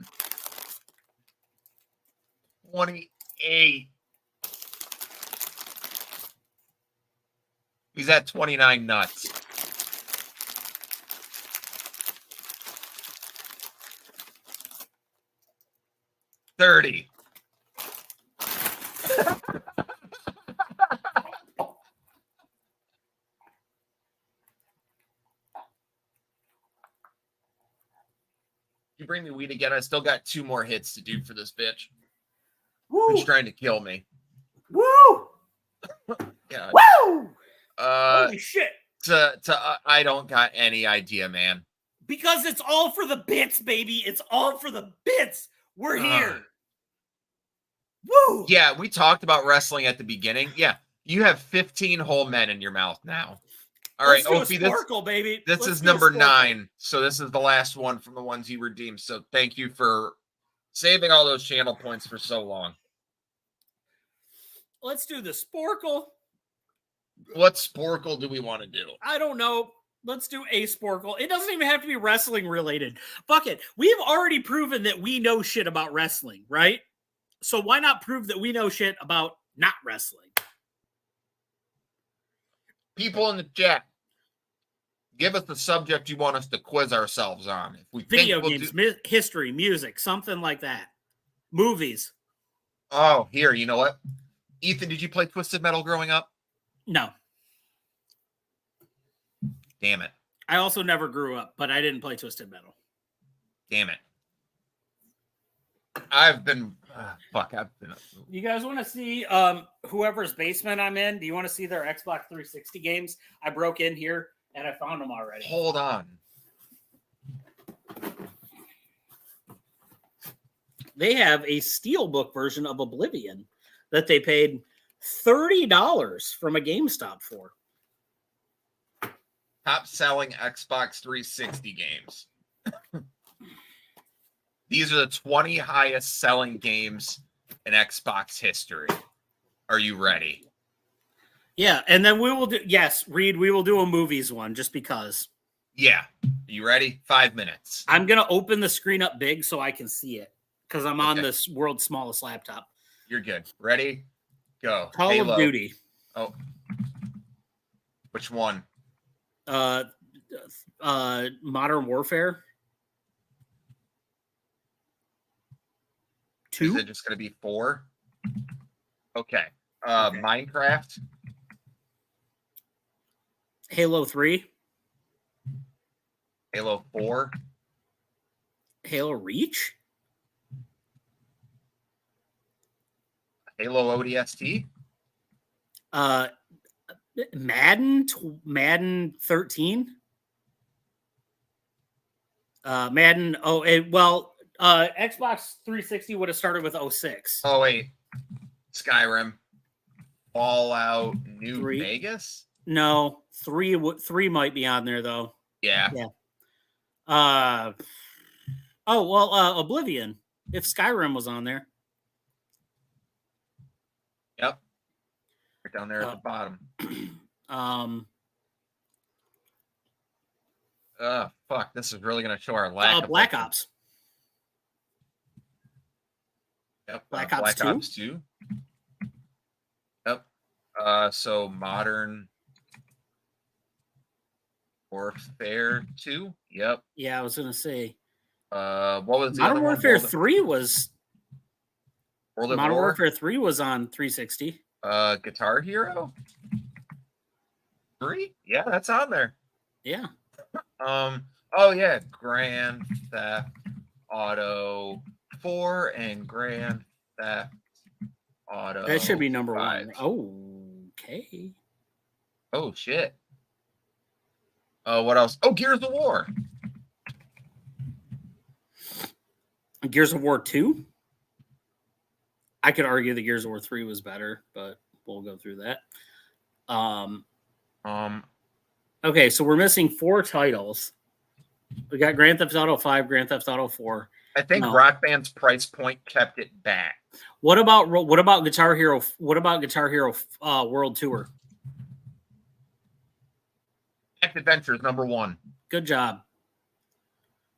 28. He's at 29 nuts. $30. You bring me weed again. I still got 2 more hits to do for this bitch. Woo! Who's trying to kill me? Woo! Yeah. Woo! Holy shit! I don't got any idea, man. Because it's all for the bits, baby. It's all for the bits. We're here. Woo! Yeah, we talked about wrestling at the beginning. Yeah, you have 15 whole men in your mouth now. All right, Let's do Opie, a Sporkle, baby. this Let's is do a number Sporkle. 9. So this is the last one from the ones you redeemed. So thank you for saving all those channel points for so long. Let's do the Sporkle. What Sporkle do we want to do? I don't know. Let's do a Sporkle. It doesn't even have to be wrestling related. Fuck it. We've already proven that we know shit about wrestling, right? So why not prove that we know shit about not wrestling? People in the chat, give us the subject you want us to quiz ourselves on. If we Video think games, history, music, something like that. Movies. Oh, here, you know what? Ethan, did you play Twisted Metal growing up? No. Damn it. I also never grew up, but I didn't play Twisted Metal. Damn it. I've been You guys want to see whoever's basement I'm in? Do you want to see their Xbox 360 games? I broke in here and I found them already. Hold on. They have a steelbook version of Oblivion that they paid $30 from a GameStop for. Top selling Xbox 360 games. These are the 20 highest selling games in Xbox history. Are you ready? Yeah, and then we will do, yes, Reed, we will do a movies one just because. Yeah. You ready? 5 minutes. I'm going to open the screen up big so I can see it because I'm on this world's smallest laptop. You're good. Ready? Go. Call Halo. of Duty. Oh. Which one? Modern Warfare. 2. Is it just going to be 4? Okay. Minecraft. Halo 3. Halo 4. Halo Reach. Halo ODST. Madden 13. Madden. Xbox 360 would have started with 06. Oh wait, Skyrim, Fallout, New 3? Vegas. No, 3 might be on there though. Yeah. Oblivion. If Skyrim was on there. Yep. Right down there at the bottom. Fuck. This is really going to show our lack of Black Ops. Yep. Black Black Ops Ops 2. Yep. So Modern Warfare 2. Yep. Yeah, I was going to say. What was the Modern other one? Warfare 3 was. World of Modern War? Warfare 3 was on 360. Guitar Hero 3. Yeah, that's on there. Yeah. Oh yeah, Grand Theft Auto 4 and Grand Theft Auto. That should be number 5. 1. Oh, okay. Oh shit. What else? Oh, Gears of War. Gears of War 2? I could argue that Gears of War 3 was better, but we'll go through that. Okay, so we're missing 4 titles. We got Grand Theft Auto 5, Grand Theft Auto 4. I think Rock Band's price point kept it back. What about Guitar Hero? What about Guitar Hero World Tour? Act Adventures #1. Good job.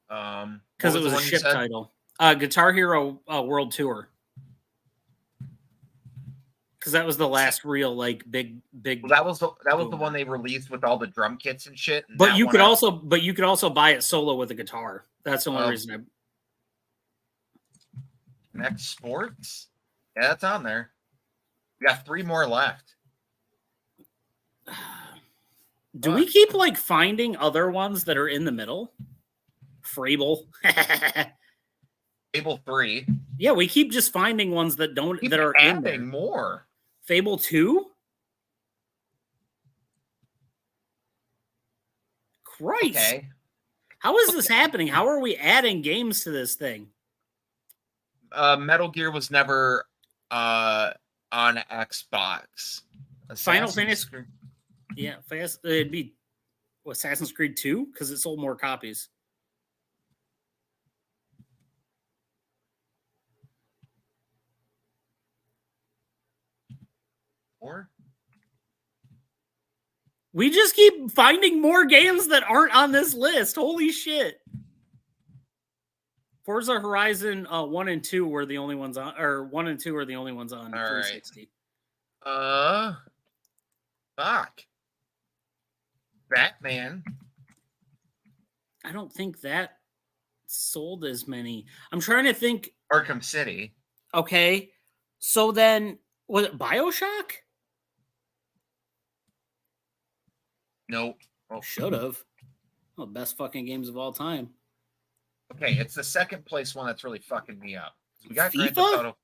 Because it was a one you ship said? title. Guitar Hero World Tour. Because that was the last real like big. Well, that was the one they released with all the drum kits and shit. And But that you one could I- also buy it solo with a guitar. That's the only reason. Next Sports. Yeah, that's on there. We got 3 more left. Do we keep like finding other ones that are in the middle? Frable. Fable 3. Yeah, we keep just finding ones that are in there. More. Fable 2? Christ. Okay. How is this happening? How are we adding games to this thing? Metal Gear was never on Xbox. Final Fantasy. Yeah, it'd be Assassin's Creed 2 because it sold more copies. Or we just keep finding more games that aren't on this list. Holy shit. Forza Horizon 1 and 2 were the only ones on, or 1 and 2 are the only ones on 360. Fuck. Batman. I don't think that sold as many. I'm trying to think. Arkham City. Okay. So then, was it BioShock? Nope. Oh. Should have. Well, best fucking games of all time. Okay, it's the second place one that's really fucking me up. We got Grand Theft FIFA? Auto.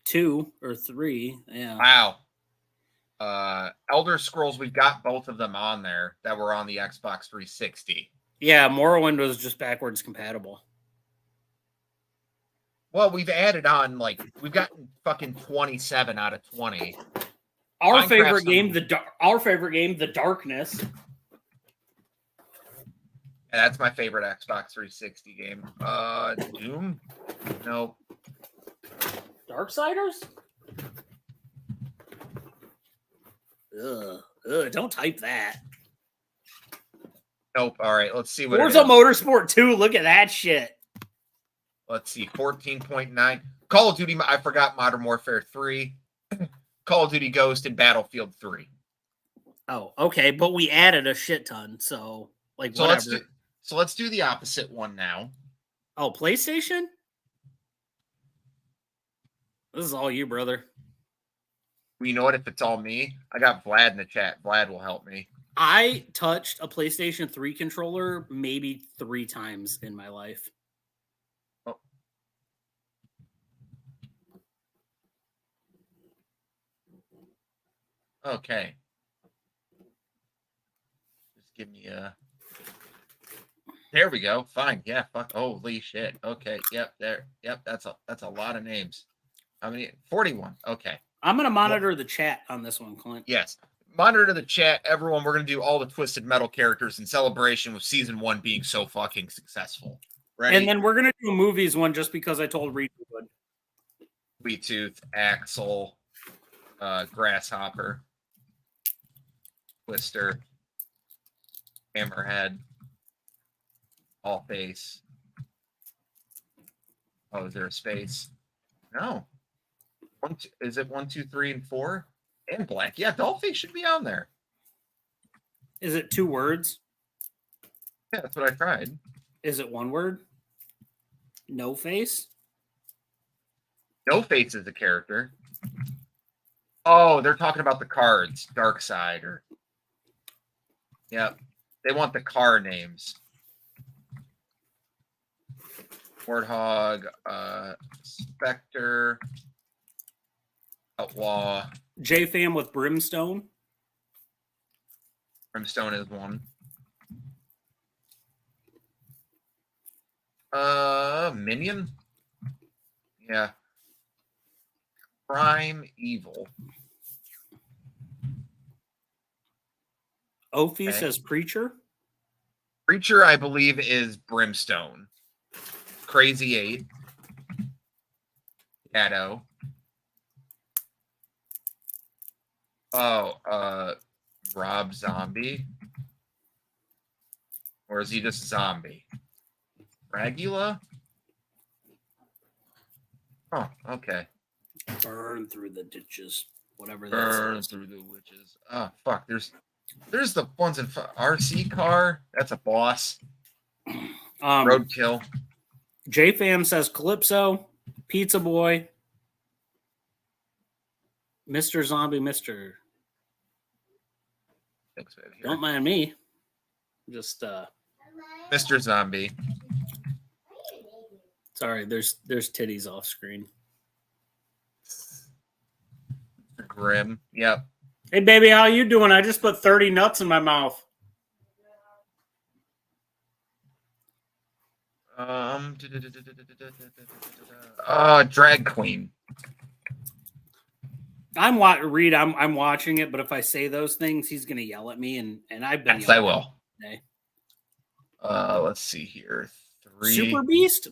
2 or 3. Yeah. Wow. Elder Scrolls, we've got both of them on there that were on the Xbox 360. Yeah, Morrowind was just backwards compatible. Well, we've added on, like, we've gotten fucking 27 out of 20. Our Minecraft's favorite game, The Darkness. Yeah, that's my favorite Xbox 360 game. Doom? Nope. Darksiders? Ugh, don't type that. Nope. All right, let's see what Forza it is. Motorsport 2, look at that shit. Let's see, 14.9. Call of Duty, I forgot Modern Warfare 3. Call of Duty Ghost and Battlefield 3. Oh, okay, but we added a shit ton, so like whatever. Let's do the opposite one now. Oh, PlayStation? This is all you, brother. You know what? If it's all me, I got Vlad in the chat. Vlad will help me. I touched a PlayStation 3 controller maybe 3 times in my life. Oh. Okay. Just give me a... There we go. Fine. Yeah, fuck. Holy shit. Okay. Yep, there. Yep, that's a lot of names. How many? 41. Okay. I'm going to monitor the chat on this one, Clint. Yes. Monitor the chat, everyone. We're going to do all the Twisted Metal characters in celebration with season 1 being so fucking successful. Ready? And then we're going to do a movies one just because I told Reed we would. Sweet Tooth, Axel, Grasshopper, Twister, Hammerhead, All Face. Oh, is there a space? No. Is it 1, 2, 3, and 4? And Black. Yeah, Dollface should be on there. Is it 2 words? Yeah, that's what I tried. Is it 1 word? No face? No Face is a character. Oh, they're talking about the cards. Dark Side or... Yep. They want the car names. Warthog, Spectre, Outlaw. J-Fam with Brimstone? Brimstone is one. Minion? Yeah. Prime Evil. Ophi Okay. says Preacher. Preacher, I believe, is Brimstone. Crazy 8. Shadow. Oh, Rob Zombie. Or is he just Zombie? Dragula? Oh, okay. Burn through the ditches. Whatever that Burn says. through the witches. Oh, fuck. There's the ones in RC car. That's a boss. Roadkill. JFam says Calypso, Pizza Boy, Mr. Zombie, Mr. Thanks, baby. Don't mind me. Just Mr. Zombie. sorry, there's titties off screen. Grim. Yep. Hey baby, how you doing? I just put 30 nuts in my mouth. Drag Queen. I'm watching it, but if I say those things, he's gonna yell at me, and I've been. Yes, I yelled at will. today. Let's see here. 3. Super Beast.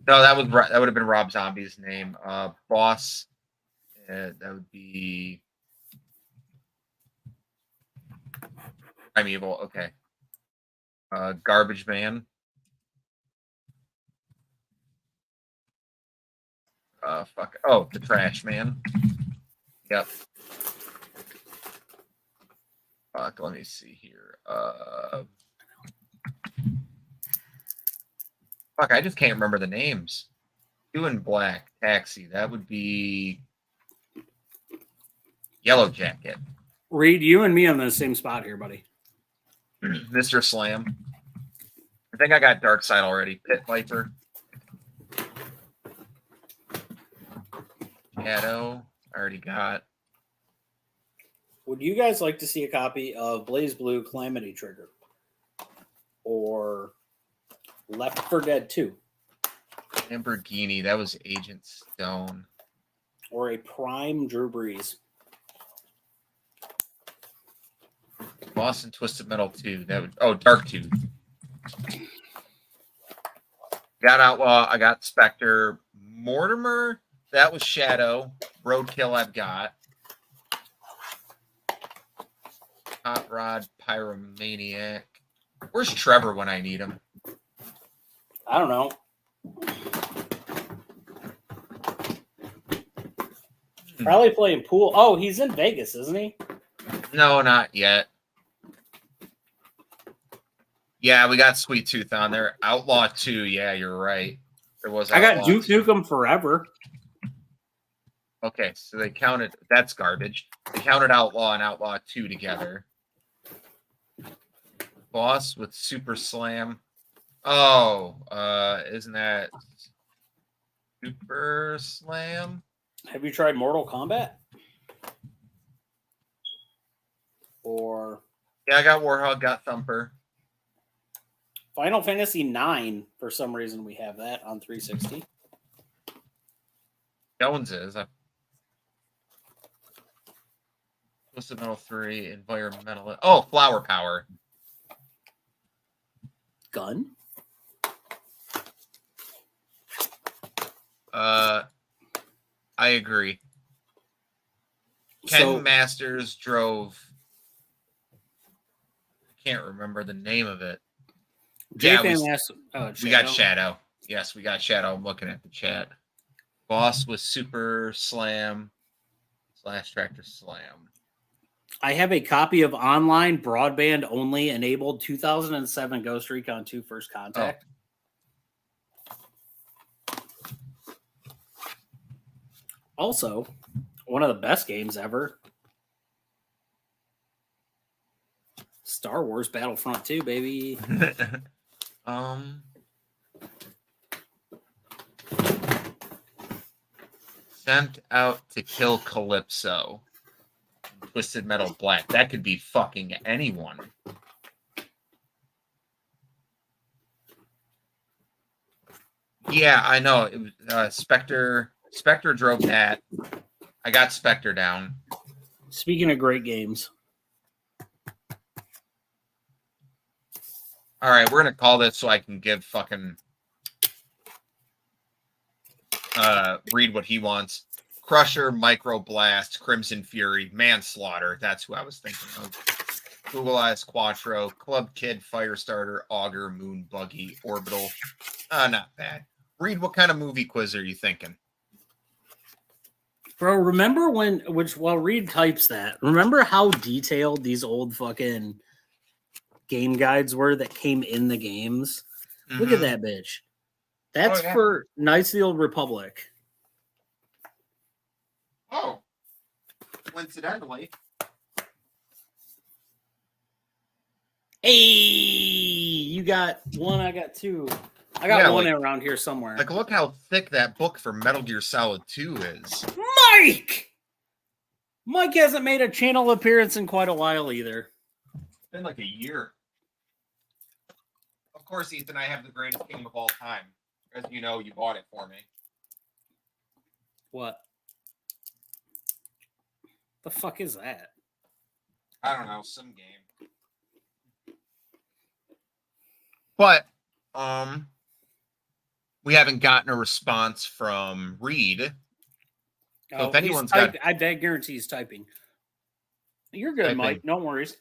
No, that would have been Rob Zombie's name. Boss. That would be Primeval. Okay. Garbage Man. Fuck. Oh, the Trash Man. Yep. Fuck. Let me see here. Fuck. I just can't remember the names. 2 in Black. Taxi. That would be Yellow Jacket. Reed, you and me on the same spot here, buddy. Mr. Slam. I think I got Dark Side already. Pit Viper. Shadow. I already got. Would you guys like to see a copy of Blaze Blue Calamity Trigger? Or Left 4 Dead 2? Lamborghini. That was Agent Stone. Or a Prime Drew Brees? Boston Twisted Metal 2. That would Dark Tooth. Got Outlaw. I got Spectre. Mortimer. That was Shadow. Roadkill I've got. Hot Rod Pyromaniac. Where's Trevor when I need him? I don't know. Probably playing pool. Oh, he's in Vegas, isn't he? No, not yet. Yeah, we got Sweet Tooth on there. Outlaw 2. Yeah, you're right. There was. I got Outlaw Duke 2. Nukem Forever. Okay, so they counted. That's garbage. They counted Outlaw and Outlaw 2 together. Boss with Super Slam. Oh, isn't that Super Slam? Have you tried Mortal Kombat? Or Yeah, I got Warhog, got Thumper. Final Fantasy 9, for some reason we have that on 360. Jones is. Twisted Metal 3, Environmental. Oh, Flower Power. Gun? I agree. Ken Masters drove. I can't remember the name of it. Yeah, we got Shadow. Yes, we got Shadow. I'm looking at the chat. Boss with Super Slam / Tractor Slam. I have a copy of online broadband only enabled 2007 Ghost Recon 2 First Contact. Also, one of the best games ever. Star Wars Battlefront 2, baby. Sent Out to Kill Calypso. Twisted Metal Black. That could be fucking anyone. Yeah, I know. It was, Spectre drove that. I got Spectre down. Speaking of great games. All right, we're gonna call this so I can give fucking read what he wants. Crusher, Microblast, Crimson Fury, Manslaughter. That's who I was thinking of. Google Eyes, Quattro, Club Kid, Firestarter, Augur, Moon Buggy, Orbital. Not bad. Read, what kind of movie quiz are you thinking? Bro, remember while Reed types that, remember how detailed these old fucking game guides were that came in the games? Mm-hmm. Look at that bitch. That's for Knights of the Old Republic. Oh. Coincidentally. Hey, you got one, I got two. I got one around here somewhere. Like, look how thick that book for Metal Gear Solid 2 is. Mike! Mike hasn't made a channel appearance in quite a while either. It's been like a year. Of course, Ethan, I have the greatest game of all time. As you know, you bought it for me. What? The fuck is that? I don't know, some game. But, we haven't gotten a response from Reed. So if anyone's got... I guarantee he's typing. You're good, Mike. No worries.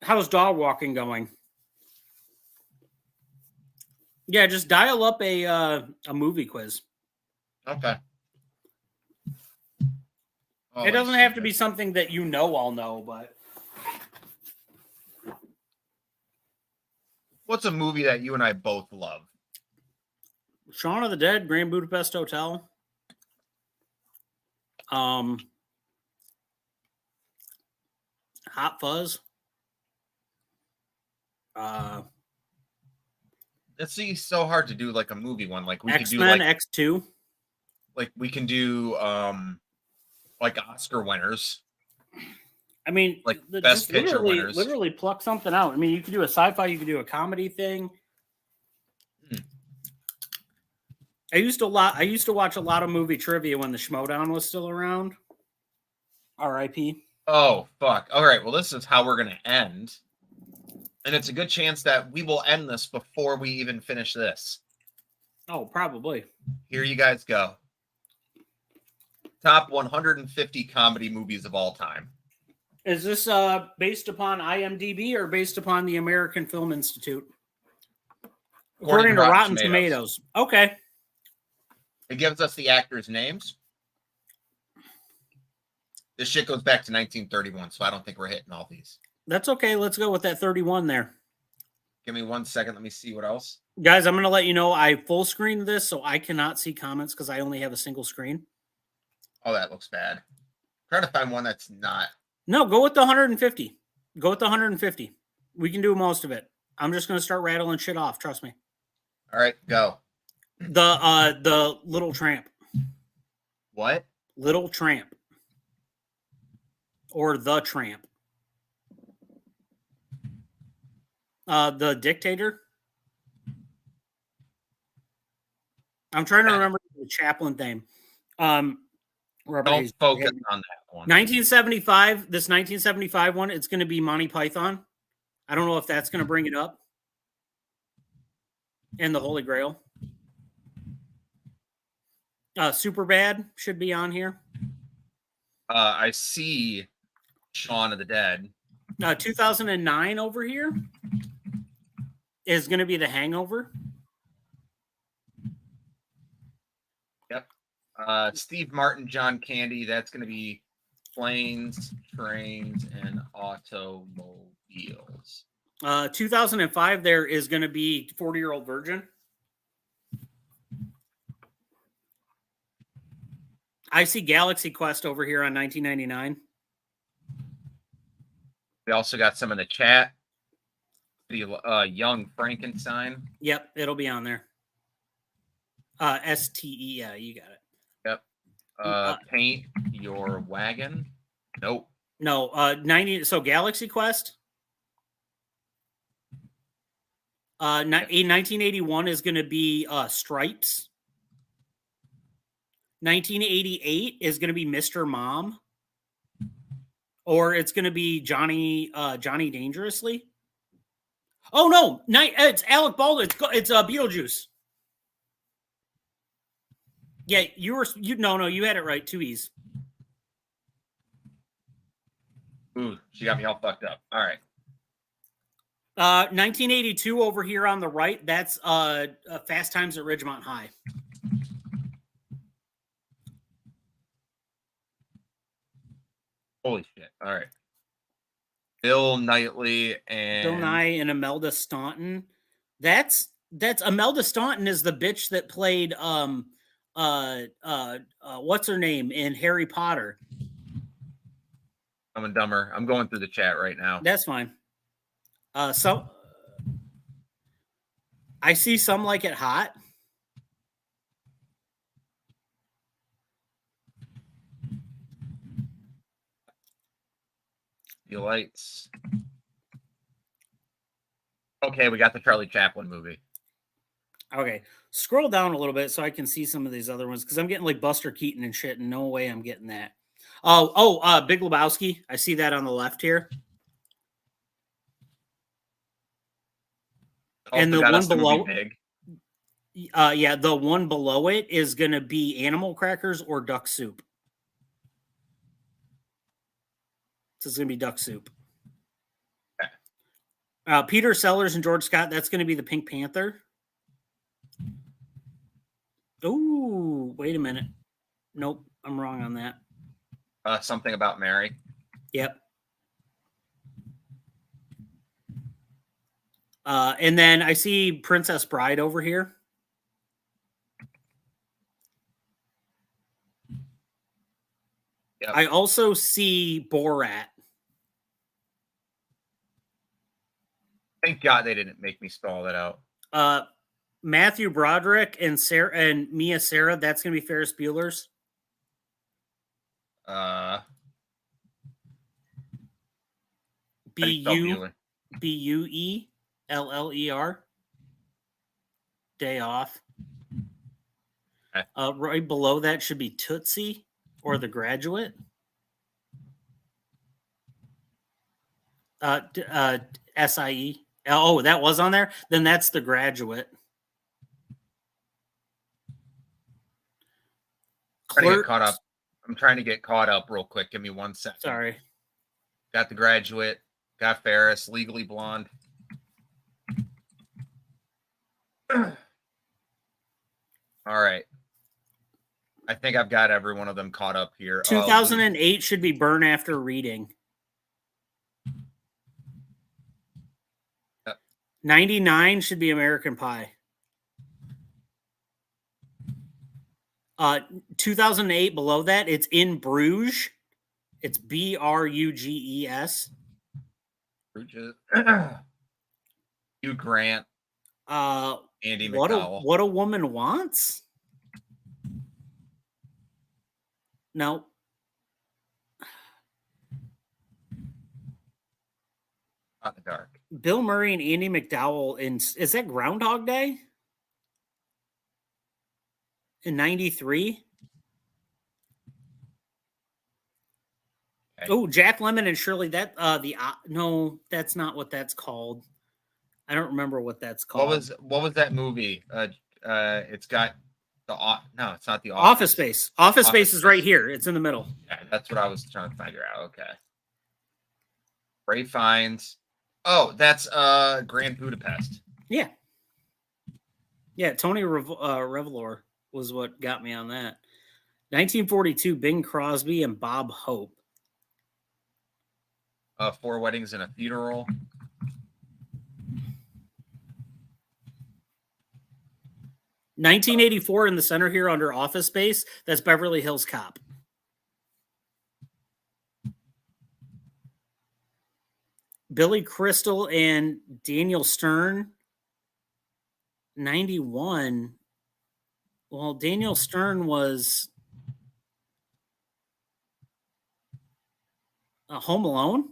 How's dog walking going? Yeah, just dial up a movie quiz. Okay. Oh, it doesn't have to be something that you know I'll know, but... What's a movie that you and I both love? Shaun of the Dead, Grand Budapest Hotel. Hot Fuzz. It's so hard to do like a movie one. Like we X-Men, could do like X2. Like we can do like Oscar winners. I mean, like best picture winners. Literally pluck something out. I mean, you could do a sci-fi, you could do a comedy thing. I used to watch a lot of movie trivia when the Schmodown was still around. R.I.P. Oh, fuck. All right, well, this is how we're going to end. And it's a good chance that we will end this before we even finish this. Oh, probably. Here you guys go. Top 150 comedy movies of all time. Is this based upon IMDb or based upon the American Film Institute? According to Rotten Tomatoes. Okay. It gives us the actors' names. This shit goes back to 1931, so I don't think we're hitting all these. That's okay. Let's go with that 31 there. Give me 1 second. Let me see what else. Guys, I'm going to let you know I full screened this, so I cannot see comments because I only have a single screen. Oh, that looks bad. Try to find one that's not. No, go with the 150. Go with the 150. We can do most of it. I'm just going to start rattling shit off. Trust me. All right, go. The Little Tramp. What? Little Tramp. Or The Tramp. The Dictator. I'm trying to remember the Chaplin thing. Don't focus on that one. 1975. This 1975 one. It's going to be Monty Python. I don't know if that's going to bring it up. And the Holy Grail. Superbad should be on here. I see Shaun of the Dead. 2009 over here is going to be The Hangover. Yep. Steve Martin, John Candy. That's going to be Planes, Trains, and Automobiles. 2005 there is going to be 40-Year-Old Virgin. I see Galaxy Quest over here on 1999. We also got some in the chat. The Young Frankenstein. Yep, it'll be on there. STE, yeah, you got it. Yep. Paint Your Wagon. Nope. No, 90. So Galaxy Quest. In 1981 is going to be Stripes. 1988 is going to be Mr. Mom. Or it's going to be Johnny Dangerously. Oh no, it's Alec Baldwin. It's Beetlejuice. Yeah, you had it right. 2 E's. Ooh, she got me all fucked up. All right. 1982 over here on the right. That's Fast Times at Ridgemont High. Holy shit! All right. Bill Knightley and Bill Nye and Imelda Staunton. That's Imelda Staunton is the bitch that played what's her name in Harry Potter. Dumb and Dumber. I'm going through the chat right now. That's fine. So I see Some Like It Hot. The lights. Okay, we got the Charlie Chaplin movie. Okay, scroll down a little bit so I can see some of these other ones because I'm getting like Buster Keaton and shit, and no way I'm getting that. Big Lebowski. I see that on the left here. Also And the got one us the below, movie Big. the one below it is going to be Animal Crackers or Duck Soup. So it's going to be Duck Soup. Okay. Peter Sellers and George Scott. That's going to be the Pink Panther. Ooh, wait a minute. Nope, I'm wrong on that. Something About Mary. Yep. And then I see Princess Bride over here. Yep. I also see Borat. Thank God they didn't make me spell that out. Matthew Broderick and Sarah and Mia Sarah. That's going to be Ferris Bueller's. Bueller. Day Off. Okay. Right below that should be Tootsie or The Graduate. SIE. Oh, that was on there? Then that's The Graduate. I'm trying to get caught up real quick. Give me 1 second. Sorry. Got The Graduate. Got Ferris. Legally Blonde. All right. I think I've got every one of them caught up here. 2008 should be Burn After Reading. 99 should be American Pie. 2008 below that, it's In Bruges. It's Bruges. Bruges. Hugh Grant. Andy McDowell. What a Woman Wants? No. Not in the dark. Bill Murray and Andy McDowell is that Groundhog Day? In 93? Okay. Oh, Jack Lemmon and Shirley. No, that's not what that's called. I don't remember what that's called. What was that movie? It's got no, it's not the Office Space. Office Space is right here. It's in the middle. Yeah, that's what I was trying to figure out. Okay. Ray Fiennes. Oh, that's Grand Budapest. Yeah. Yeah, Tony Revolor was what got me on that. 1942, Bing Crosby and Bob Hope. 4 Weddings and a Funeral. $1984 in the center here under Office Space. That's Beverly Hills Cop. Billy Crystal and Daniel Stern. 91. Well, Daniel Stern was Home Alone.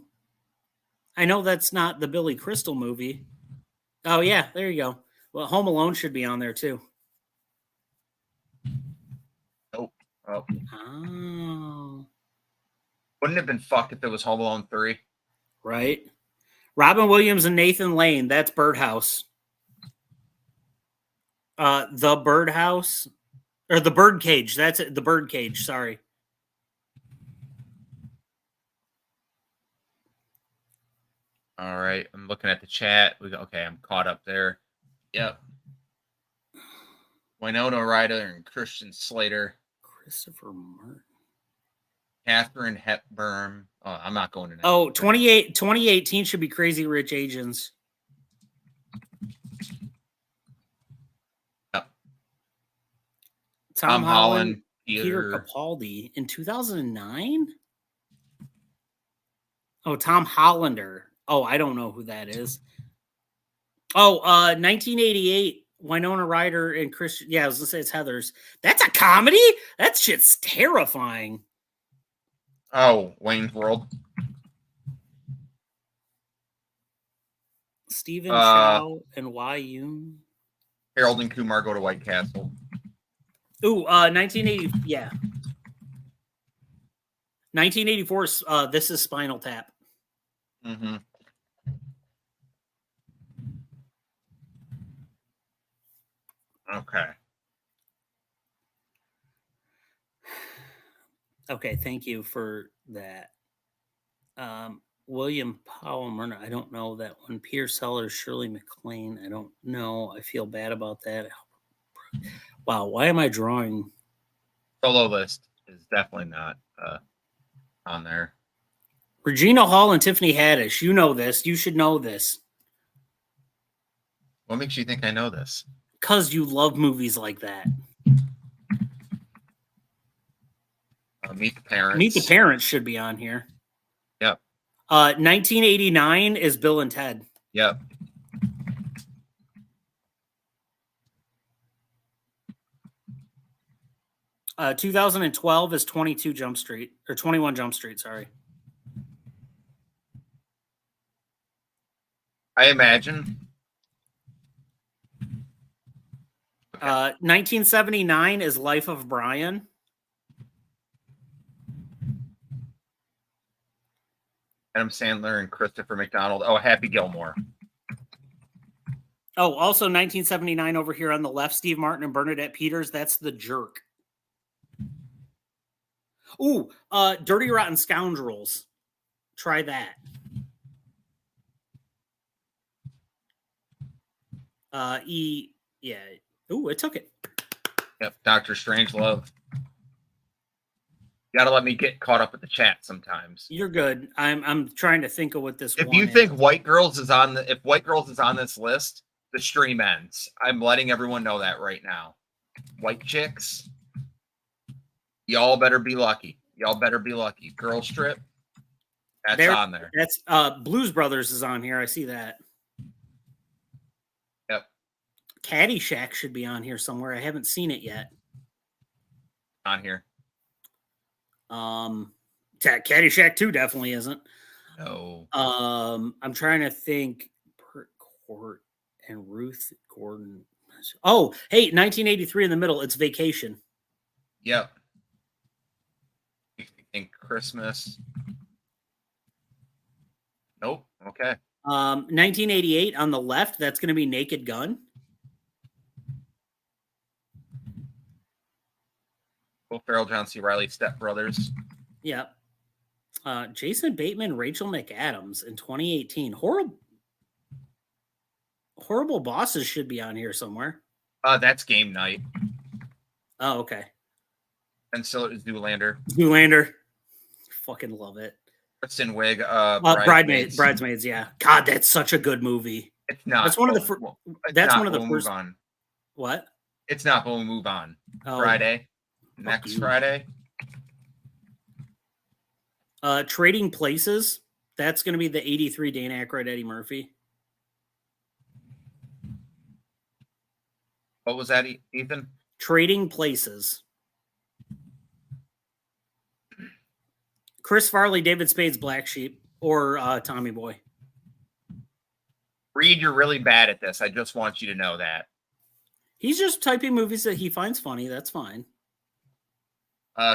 I know that's not the Billy Crystal movie. Oh yeah, there you go. Well, Home Alone should be on there too. Oh. Oh. Wouldn't it have been fucked if it was Home Alone 3? Right. Robin Williams and Nathan Lane. That's Birdhouse. The Birdhouse. Or the Birdcage. That's it. The Birdcage. Sorry. All right. I'm looking at the chat. Okay, I'm caught up there. Yep. Winona Ryder and Christian Slater. Christopher Martin. Catherine Hepburn. Oh, I'm not going to that. Oh, 2018 should be Crazy Rich Asians. Yep. Tom Holland, Peter Capaldi in 2009. Oh, Tom Hollander. Oh, I don't know who that is. Oh, 1988. Winona Ryder and Christian. Yeah, I was gonna say it's Heather's. That's a comedy. That shit's terrifying. Oh, Wayne's World. Stephen Chow and YU. Harold and Kumar Go to White Castle. Ooh, 1980. Yeah. 1984. This is Spinal Tap. Mm-hmm. Okay. Okay, thank you for that. William Powell Myrna, I don't know that one. Peter Sellers, Shirley MacLaine, I don't know. I feel bad about that. Wow, why am I drawing? Solo list is definitely not on there. Regina Hall and Tiffany Haddish. You know this. You should know this. What makes you think I know this? Because you love movies like that. Meet the Parents. Meet the Parents should be on here. Yep. 1989 is Bill and Ted. Yep. Uh, 2012 is 22 Jump Street, or 21 Jump Street, sorry. I imagine. 1979 is Life of Brian. Adam Sandler and Christopher McDonald. Oh, Happy Gilmore. Oh, also 1979 over here on the left, Steve Martin and Bernadette Peters. That's The Jerk. Ooh, Dirty Rotten Scoundrels. Try that. Yeah. Ooh, it took it. Yep, Dr. Strangelove. You gotta let me get caught up with the chat sometimes. You're good. I'm trying to think of what this. If you think White Girls is on if White Girls is on this list, the stream ends. I'm letting everyone know that right now. White Chicks, y'all better be lucky. Y'all better be lucky. Girl Strip, that's on there. That's Blues Brothers is on here. I see that. Yep. Caddyshack should be on here somewhere. I haven't seen it yet. On here. Caddyshack 2 definitely isn't. No. I'm trying to think. Burt Court and Ruth Gordon. Oh, hey, 1983 in the middle. It's Vacation. Yep. You think Christmas? Nope. Okay. 1988 on the left. That's going to be Naked Gun. Will Ferrell, John C. Reilly, Step Brothers. Yep. Jason Bateman, Rachel McAdams in 2018. Horrible Bosses should be on here somewhere. That's Game Night. Oh, okay. And so is Zoolander. Zoolander. Fucking love it. Kristen Wiig. Bridesmaids, yeah. God, that's such a good movie. It's not. That's one of the first. That's one of the We'll first. Move on. What? It's not. But we'll move on. Oh, Friday. Next you. Friday. Trading Places. That's going to be the 83 Dana Aykroyd, Eddie Murphy. What was that, Ethan? Trading Places. Chris Farley, David Spade's Black Sheep, or Tommy Boy. Reed, you're really bad at this. I just want you to know that. He's just typing movies that he finds funny. That's fine.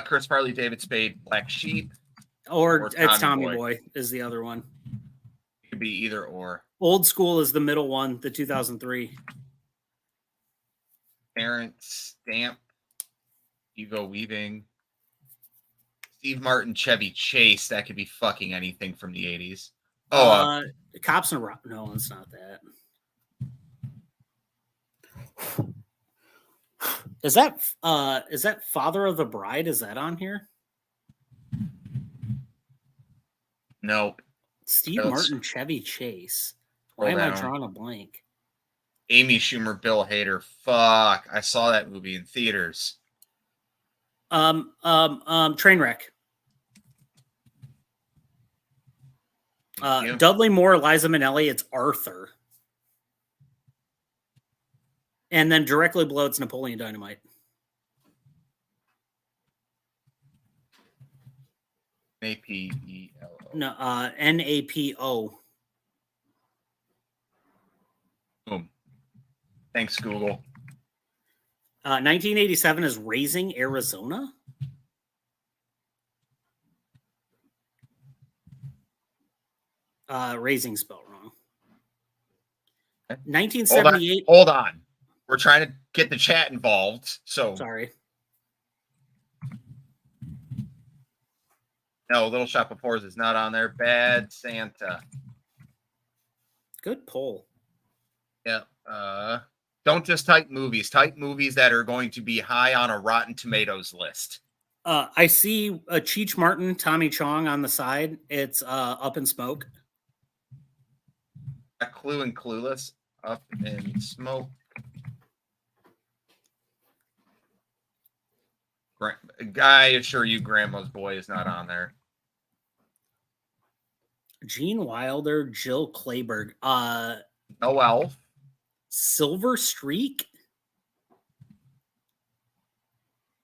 Chris Farley, David Spade, Black Sheep. Or it's Tommy Boy is the other one. It could be either or. Old School is the middle one, the 2003. Terrence Stamp, Hugo Weaving, Steve Martin, Chevy Chase. That could be fucking anything from the 80s. Cops and Rock. No, it's not that. Is that Father of the Bride? Is that on here? Nope. Steve Martin, Chevy Chase. Why am I drawing a blank? Amy Schumer, Bill Hader. Fuck. I saw that movie in theaters. Trainwreck. Dudley Moore, Liza Minnelli, it's Arthur. And then directly below it's Napoleon Dynamite. Napeo. No, NAPO. Boom. Thanks, Google. 1987 is Raising Arizona. Raising spelled wrong. 1978. Hold on. We're trying to get the chat involved. So sorry. No, Little Shop of Horrors is not on there. Bad Santa. Good poll. Yep. Don't just type movies. Type movies that are going to be high on a Rotten Tomatoes list. I see a Cheech Martin, Tommy Chong on the side. It's Up in Smoke. A Clue and Clueless. Up in Smoke. I assure you, Grandma's Boy is not on there. Gene Wilder, Jill Clayburgh. No Elf. Silver Streak.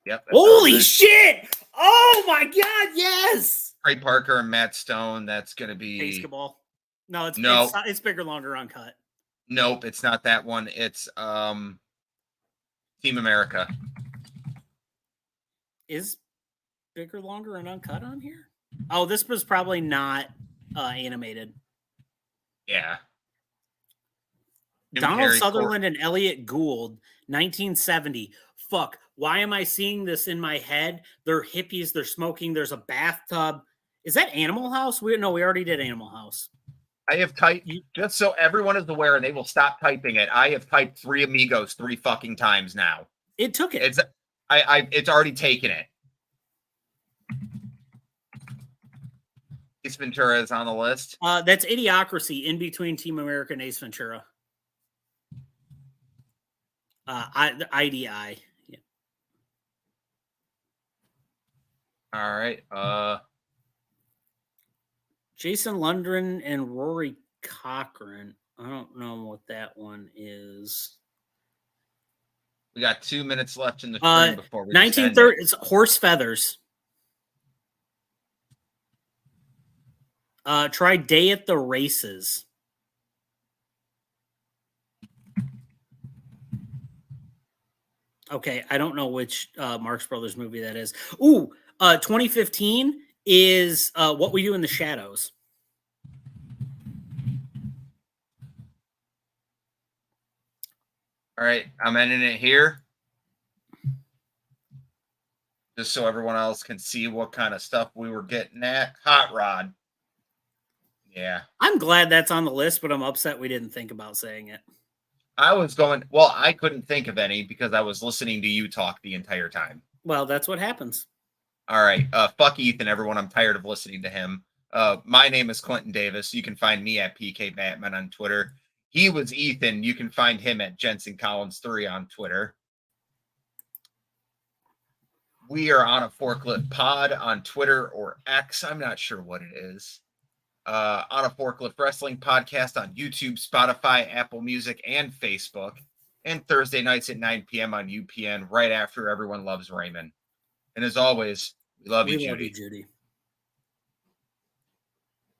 Yep. Holy shit! Oh my god, yes! Trey Parker and Matt Stone. That's going to be Basketball. No, it's Bigger, Longer, Uncut. Nope, it's not that one. It's Team America. Is Bigger, Longer, and Uncut on here? Oh, this was probably not animated. Yeah. Donald Sutherland and Elliot Gould, 1970. Fuck, why am I seeing this in my head? They're hippies, they're smoking, there's a bathtub. Is that Animal House? We already did Animal House. I have typed, just so everyone is aware and they will stop typing it, I have typed Three Amigos 3 fucking times now. It took it. It's already taken it. Ace Ventura is on the list. That's Idiocracy, in between Team America and Ace Ventura. IDI. Yeah. All right. Jason Lundgren and Rory Cochrane. I don't know what that one is. We got 2 minutes left in the stream before we 1930. It's Horse Feathers. Try Day at the Races. Okay, I don't know which Marx Brothers movie that is. Ooh, 2015 is What We Do in the Shadows. All right, I'm ending it here. Just so everyone else can see what kind of stuff we were getting at. Hot Rod. Yeah. I'm glad that's on the list, but I'm upset we didn't think about saying it. I couldn't think of any because I was listening to you talk the entire time. Well, that's what happens. All right. Fuck Ethan, everyone. I'm tired of listening to him. My name is Clinton Davis. You can find me at PK Batman on Twitter. He was Ethan. You can find him at Jensen Collins 3 on Twitter. We are on a Forklift Pod on Twitter or X. I'm not sure what it is. On a Forklift Wrestling Podcast on YouTube, Spotify, Apple Music, and Facebook. And Thursday nights at 9 p.m. on UPN right after Everyone Loves Raymond. And as always, we love you, Judy. Judy.